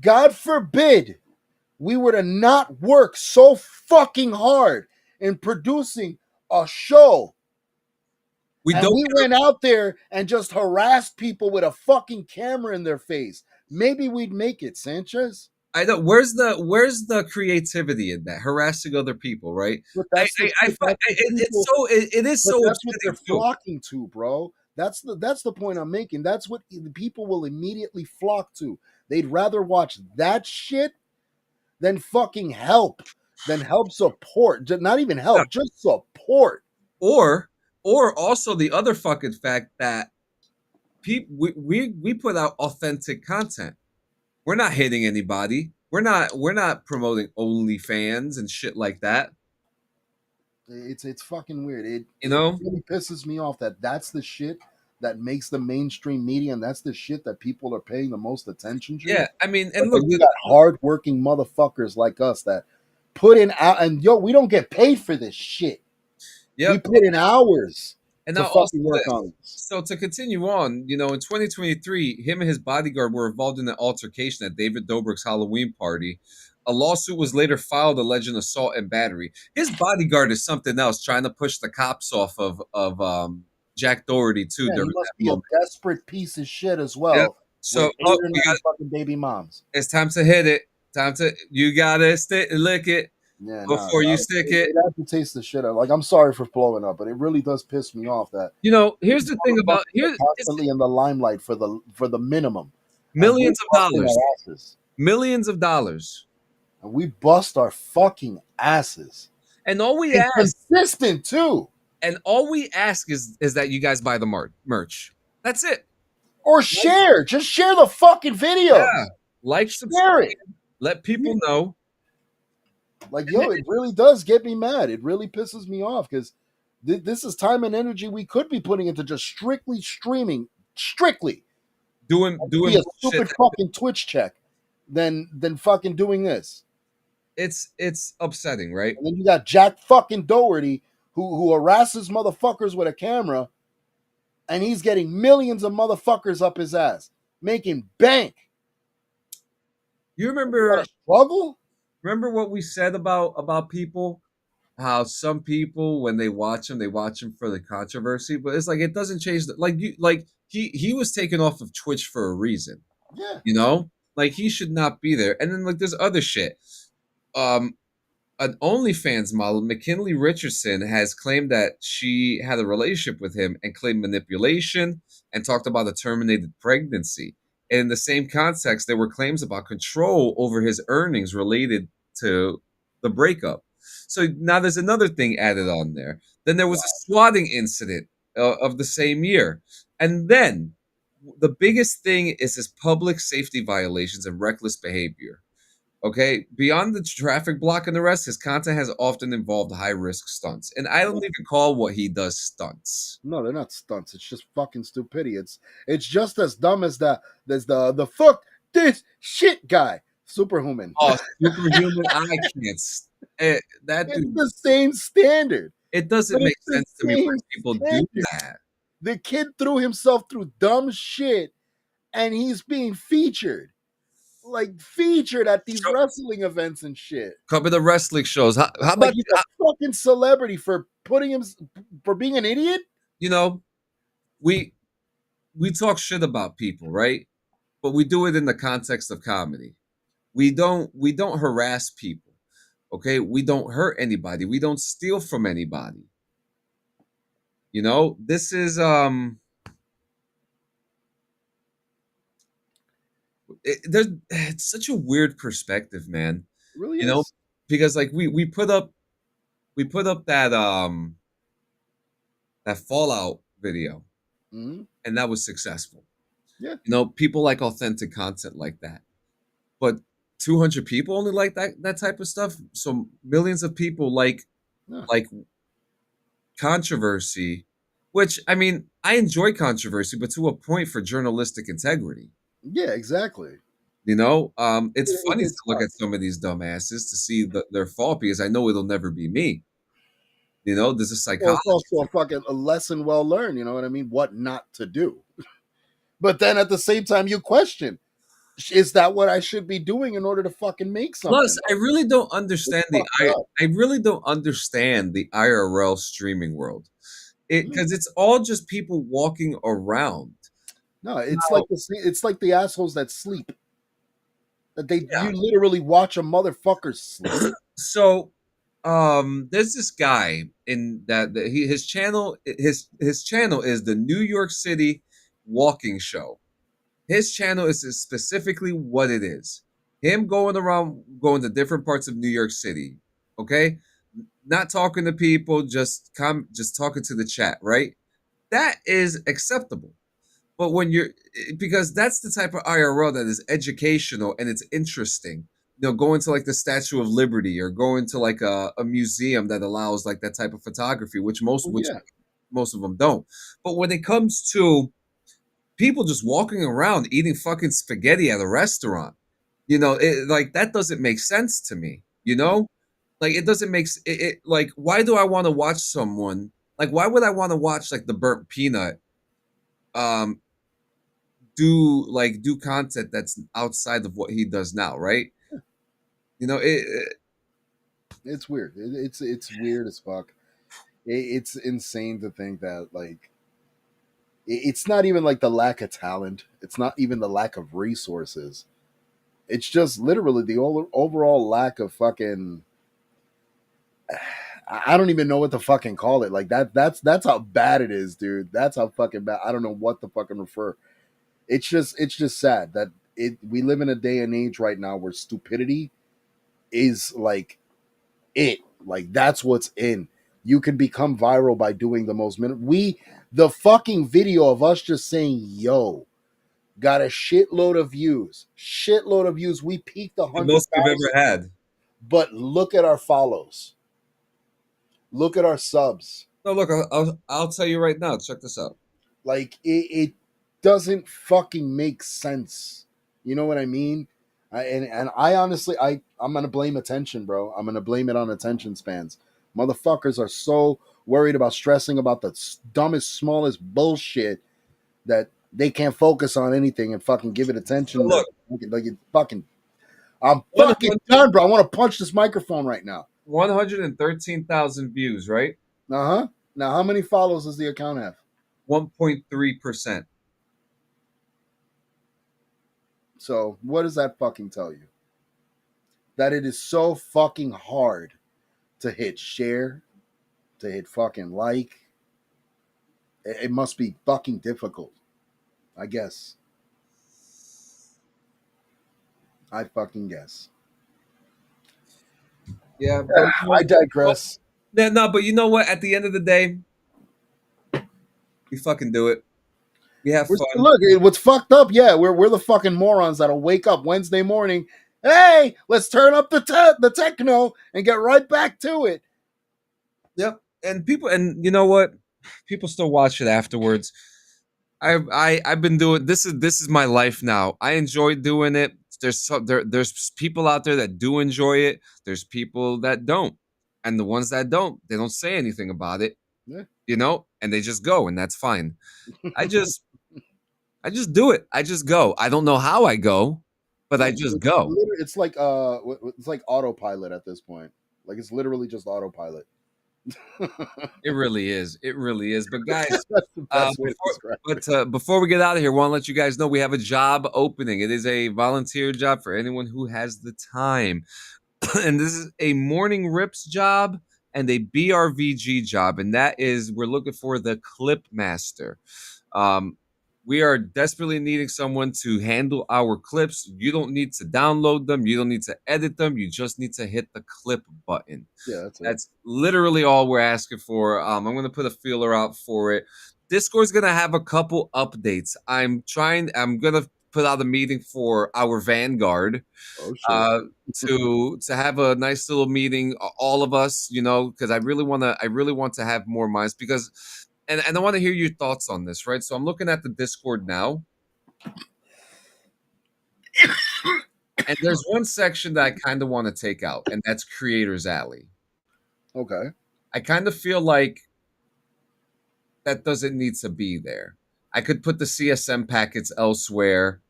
God forbid we were to not work so fucking hard in producing a show, We and don't we went out there and just harassed people with a fucking camera in their face. Maybe we'd make it, Sanchez. I don't. Where's the creativity in that? Harassing other people, right? But that's the I shit. find That's what it's people. so it is But so that's what they're upsetting too. flocking to, bro. That's the point I'm making. That's what the people will immediately flock to. They'd rather watch that shit than fucking help support. Not even Yeah. help, just support. Or also the other fucking fact that people we put out authentic content. We're not hitting anybody. We're not promoting OnlyFans and shit like that. It's fucking weird. It You it know? really pisses me off that that's the shit that makes the mainstream media, and that's the shit that people are paying the most attention to. Yeah. I mean, But and then look, you got hardworking motherfuckers like us that put in out, and we don't get paid for this shit. We yep. put in hours And to now also fucking work this. on this. So to continue on, in 2023, him and his bodyguard were involved in an altercation at David Dobrik's Halloween party. A lawsuit was later filed alleging assault and battery. His bodyguard is something else, trying to push the cops off of Jack Doherty too Yeah, he during must that be a moment. desperate piece of shit as Yep. well. So With 8 or 9 fucking baby moms. it's time to hit it. You gotta lick it Yeah, nah, before you stick it. it agitates the shit out. Like, I'm sorry for blowing up, but it really does piss me off that Here's the thing about motherfuckers are here. It's constantly in the limelight for the minimum. And we millions of busting dollars, our asses. millions of dollars, And we bust our fucking asses. and all we And ask. consistent too. And all we ask is that you guys buy the merch. That's it. Or share. Just share the fucking videos. Yeah. Like, Share subscribe, it. let people know. Like, yo, it really does get me mad. It really pisses me off because this is time and energy we could be putting into just strictly streaming, strictly Doing be a stupid shit. fucking Twitch check than fucking doing this. It's upsetting, right? And then you got Jack fucking Doherty who harasses motherfuckers with a camera, and he's getting millions of motherfuckers up his ass, making bank. You You remember gotta struggle? what we said about people? How some people, when they watch them for the controversy, but it's like it doesn't change. He was taken off of Twitch for a reason. Yeah. Like he should not be there. And then like there's other shit. an OnlyFans model, McKinley Richardson, has claimed that she had a relationship with him and claimed manipulation and talked about a terminated pregnancy. And in the same context, there were claims about control over his earnings related to the breakup. So now there's another thing added on there. Then there was a swatting incident of the same year. And then the biggest thing is his public safety violations and reckless behavior. Okay, beyond the traffic block and the rest, his content has often involved high risk stunts. And I don't even call what he does stunts. No, they're not stunts. It's just fucking stupidity. It's just as dumb as the fuck this shit guy, Superhuman. Oh, superhuman! I can't. That It's dude. the same standard. It doesn't But make it's the sense to me why same people do standard. that. The kid threw himself through dumb shit, and he's being featured, like featured at these wrestling events and shit. Cover the wrestling shows. How about Like he's a fucking celebrity for being an idiot. you know we we talk shit about people, right? But we do it in the context of comedy. We don't harass people. Okay, we don't hurt anybody. We don't steal from anybody. This is it's such a weird perspective, man. It really You know, is. because like we put up that Fallout video, Hmm. and that was successful. Yeah. People like authentic content like that. But 200 people only like that type of stuff. So millions of people Yeah. like controversy, which I mean, I enjoy controversy, but to a point for journalistic integrity. Yeah, exactly. It's funny to It's look hard. at some of these dumbasses to see their fault because I know it'll never be me. There's a Well, psychology. it's also a lesson well learned. You know what I mean? What not to do. But then at the same time, you question: is that what I should be doing in order to fucking make something? Plus, I really don't It's understand fucked up. I really don't understand the IRL streaming world. Mm. Because it's all just people walking around. No, it's Now, it's like the assholes that sleep. That yeah. you literally watch a motherfucker sleep. So, there's this guy in that his channel is the New York City Walking Show. His channel is specifically what it is. Him going around, going to different parts of New York City. Okay, not talking to people, just talking to the chat. Right, that is acceptable. But because that's the type of IRL that is educational and it's interesting. Going to like the Statue of Liberty or going to like a museum that allows like that type of photography, which Well, which yeah. most of them don't. But when it comes to people just walking around eating fucking spaghetti at a restaurant, like that doesn't make sense to me. Like it doesn't like why do I want to watch someone like why would I want to watch like the burnt peanut um do content that's outside of what he does now, right? It's weird. It's weird as fuck. It's insane to think that like it's not even like the lack of talent. It's not even the lack of resources. It's just literally the overall lack of fucking. I don't even know what to fucking call it. Like that's how bad it is, dude. That's how fucking bad. I don't know what to fucking refer. It's just sad that we live in a day and age right now where stupidity is like it. Like that's what's in. You can become viral by doing the most the fucking video of us just saying yo got a shitload of views. Shitload of views. We peaked The most we've 100,000. ever had. But look at our follows. Look at our subs. No, look, I'll tell you right now. Check this out. Like it doesn't fucking make sense. You know what I mean? And I honestly, I'm gonna blame attention, bro. I'm gonna blame it on attention spans. Motherfuckers are so worried about stressing about the dumbest, smallest bullshit that they can't focus on anything and fucking give it attention. So look, Like it fucking, I'm One- fucking done, bro. I want to punch this microphone right now. 113,000 views, right? Uh huh. Now, how many follows does the account have? 1.3%. So, what does that fucking tell you? That it is so fucking hard to hit share, to hit fucking like. It must be fucking difficult. I guess. I fucking guess. Yeah, but I digress. yeah, no, but you know what? At the end of the day, we fucking do it. We have fun. Look, what's fucked up? Yeah, we're the fucking morons that'll wake up Wednesday morning. Hey, let's turn up the techno and get right back to it. Yep. And you know what? People still watch it afterwards. I've been doing this is my life now. I enjoy doing it. There's people out there that do enjoy it. There's people that don't. And the ones that don't, they don't say anything about it, Yeah. and they just go, and that's fine. I just I just do it. I just go. I don't know how I go, but I just go. It's like autopilot at this point. Like it's literally just autopilot. It really is. It really is. But guys, That's the best way to describe it. before we get out of here, I want to let you guys know we have a job opening. It is a volunteer job for anyone who has the time. And this is a morning rips job and a BRVG job. And that is, we're looking for the clip master. Um, we are desperately needing someone to handle our clips. You don't need to download them. You don't need to edit them. You just need to hit the clip button. Yeah, that's it. That's literally all we're asking for. I'm going to put a feeler out for it. Discord's going to have a couple updates. I'm going to put out a meeting for our Vanguard Oh shit. to have a nice little meeting, all of us, because I really want to have more minds, because and I want to hear your thoughts on this, right? So I'm looking at the Discord now. And there's one section that I kind of want to take out, and that's Creators Alley. Okay. I kind of feel like that doesn't need to be there. I could put the CSM packets elsewhere.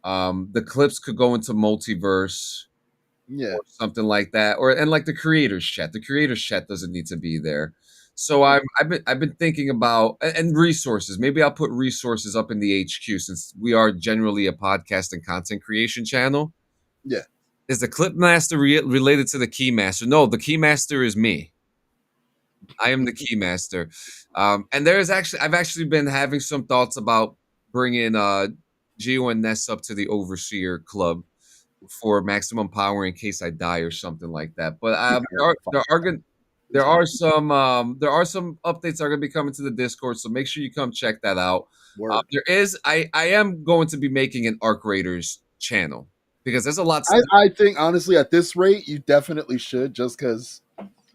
The clips could go into multiverse, Yeah. or something like that, and like the creators chat. The creators chat doesn't need to be there. So I've been thinking about, and resources. Maybe I'll put resources up in the HQ, since we are generally a podcast and content creation channel. Yeah. Is the clip master related to the key master? No, the key master is me. I am the key master. And I've actually been having some thoughts about bringing Gio and Ness up to the Overseer Club for maximum power in case I die or something like that. But there are some updates that are going to be coming to the Discord, so make sure you come check that out. I am going to be making an Arc Raiders channel, because there's a lot. I think honestly, at this rate, you definitely should, just because.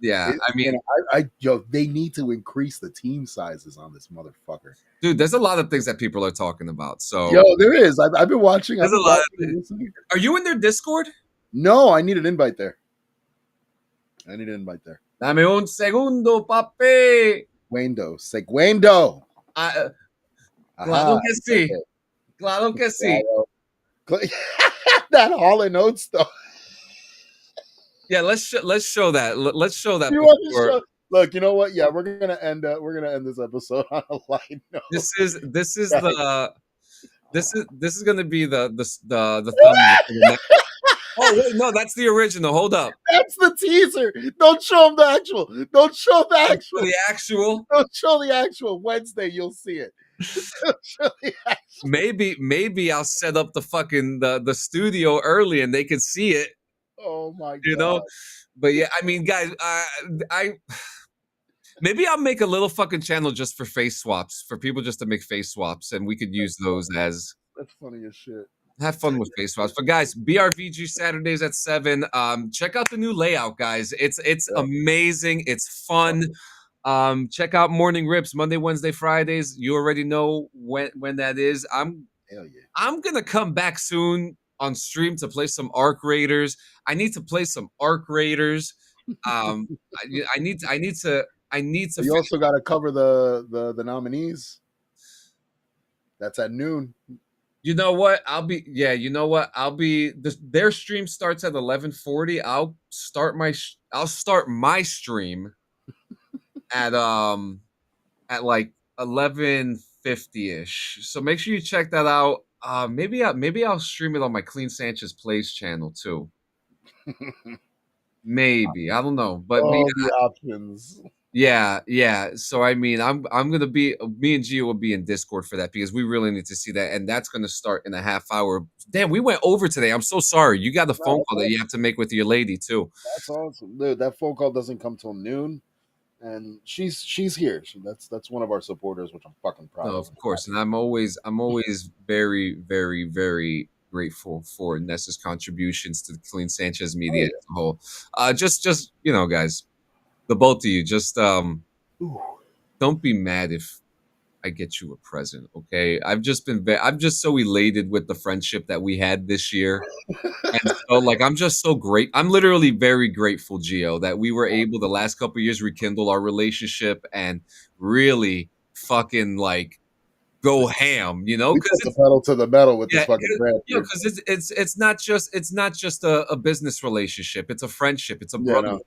Yeah, I mean, they need to increase the team sizes on this motherfucker. Dude, there's a lot of things that people are talking about. So, there is. I've been watching. There's a lot. Are you in their Discord? No, I need an invite there. Dame un segundo, papi. Segundo. Claro que sí. Claro que sí. That Hall and Oates stuff. Yeah, let's show that. Let's show that. Look, you know what? Yeah, we're gonna end this episode on a light note. This is gonna be the thumbnail. Oh wait, no, that's the original. Hold up. That's the teaser. Don't show them the actual. Don't show the actual. Wednesday, you'll see it. Maybe I'll set up the fucking the studio early and they can see it. Oh my god. But yeah, I mean, guys, maybe I'll make a little fucking channel just for face swaps, for people just to make face swaps, and we could use those as. That's funny as shit. Have fun with face swaps. But guys, BRVG Saturdays at 7. Check out the new layout, guys. It's amazing. It's fun. Check out Morning Rips Monday, Wednesday, Fridays. You already know when that is. I'm gonna come back soon on stream to play some Arc Raiders. I need to play some Arc Raiders. I need to. You also got to cover the nominees. That's at noon. You know what? Their stream starts at 11:40. I'll start my stream at like 11:50ish. So make sure you check that out. Maybe I'll stream it on my Clean Sanchez Plays channel too. maybe I don't know, but All the options. yeah. So I mean, I'm gonna be me and Gio will be in Discord for that because we really need to see that, and that's gonna start in a half hour. Damn, we went over today. I'm so sorry. You got a phone No, call that you have to make with your lady too. that's awesome, dude. That phone call doesn't come till noon, and she's here. That's one of our supporters, which I'm fucking proud No, of. of course, and I'm always very, very, very grateful for Nessa's contributions to the Clean Sanchez media Oh, as a whole. Just guys, the both of you, just yeah. Ooh. don't be mad if I get you a present, okay? I'm just so elated with the friendship that we had this year. And so like I'm just so great. I'm literally very grateful, Gio, that we were able the last couple of years rekindle our relationship and really fucking like go ham, We because put the pedal to the metal with this yeah, fucking brand, dude. because it's not just a business relationship. It's a friendship. It's a Yeah, no.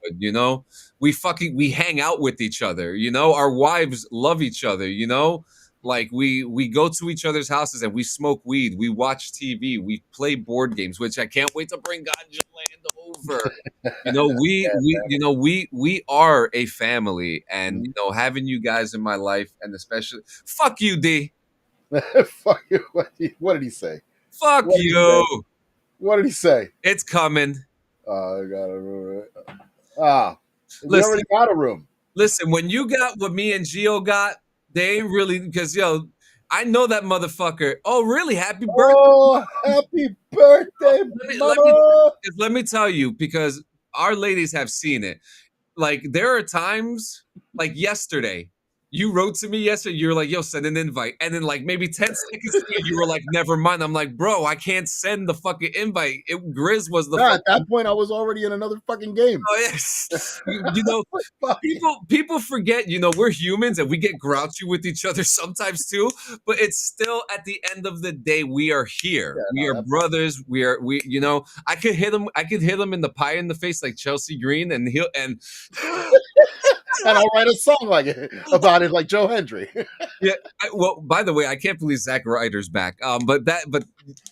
brotherhood. We hang out with each other. Our wives love each other. Like we go to each other's houses and we smoke weed. We watch TV. We play board games, which I can't wait to bring Ganja Land over. We are a family, and having you guys in my life, and especially fuck you, D. Fuck you. What did he say? Fuck What did he you. say? What did he say? It's coming. I got a room. We Listen, already got a room. listen. When you got what me and Gio got, they ain't really because I know that motherfucker. Oh, really? Happy birthday! Oh, happy birthday, mama! Let me tell you because our ladies have seen it. Like there are times, like yesterday, you wrote to me yesterday. You're like, "Yo, send an invite," and then like maybe 10 seconds later, you were like, "Never mind." I'm like, "Bro, I can't send the fucking invite." Grizz was the Nah, at that point, I was already in another fucking game. Oh yes, people forget. We're humans and we get grouchy with each other sometimes too. But it's still at the end of the day, we are here. Yeah, We are brothers. We. I could hit him. I could hit him in the pie in the face like Chelsea Green, and he'll and And I'll write a song like it about it, like Joe Hendry. yeah. Well, by the way, I can't believe Zack Ryder's back. But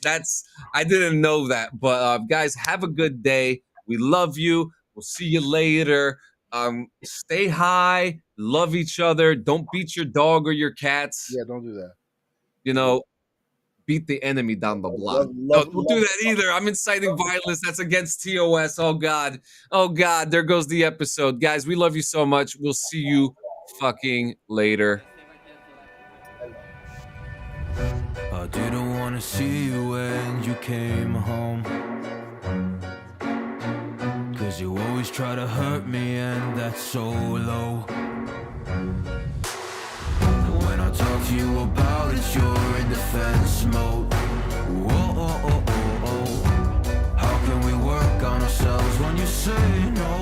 that's I didn't know that. But guys, have a good day. We love you. We'll see you later. Stay high. Love each other. Don't beat your dog or your cats. Yeah, don't do that. Beat the enemy down the block. Love, Don't do that either. I'm inciting violence. That's against TOS. Oh God. Oh God. There goes the episode. Guys, we love you so much. We'll see you fucking later. I didn't want to see you when you came home, 'cause you always try to hurt me, and that's so low. When I talk to you about it, you're in defense mode. Whoa, oh, oh, oh, oh. How can we work on ourselves when you say no?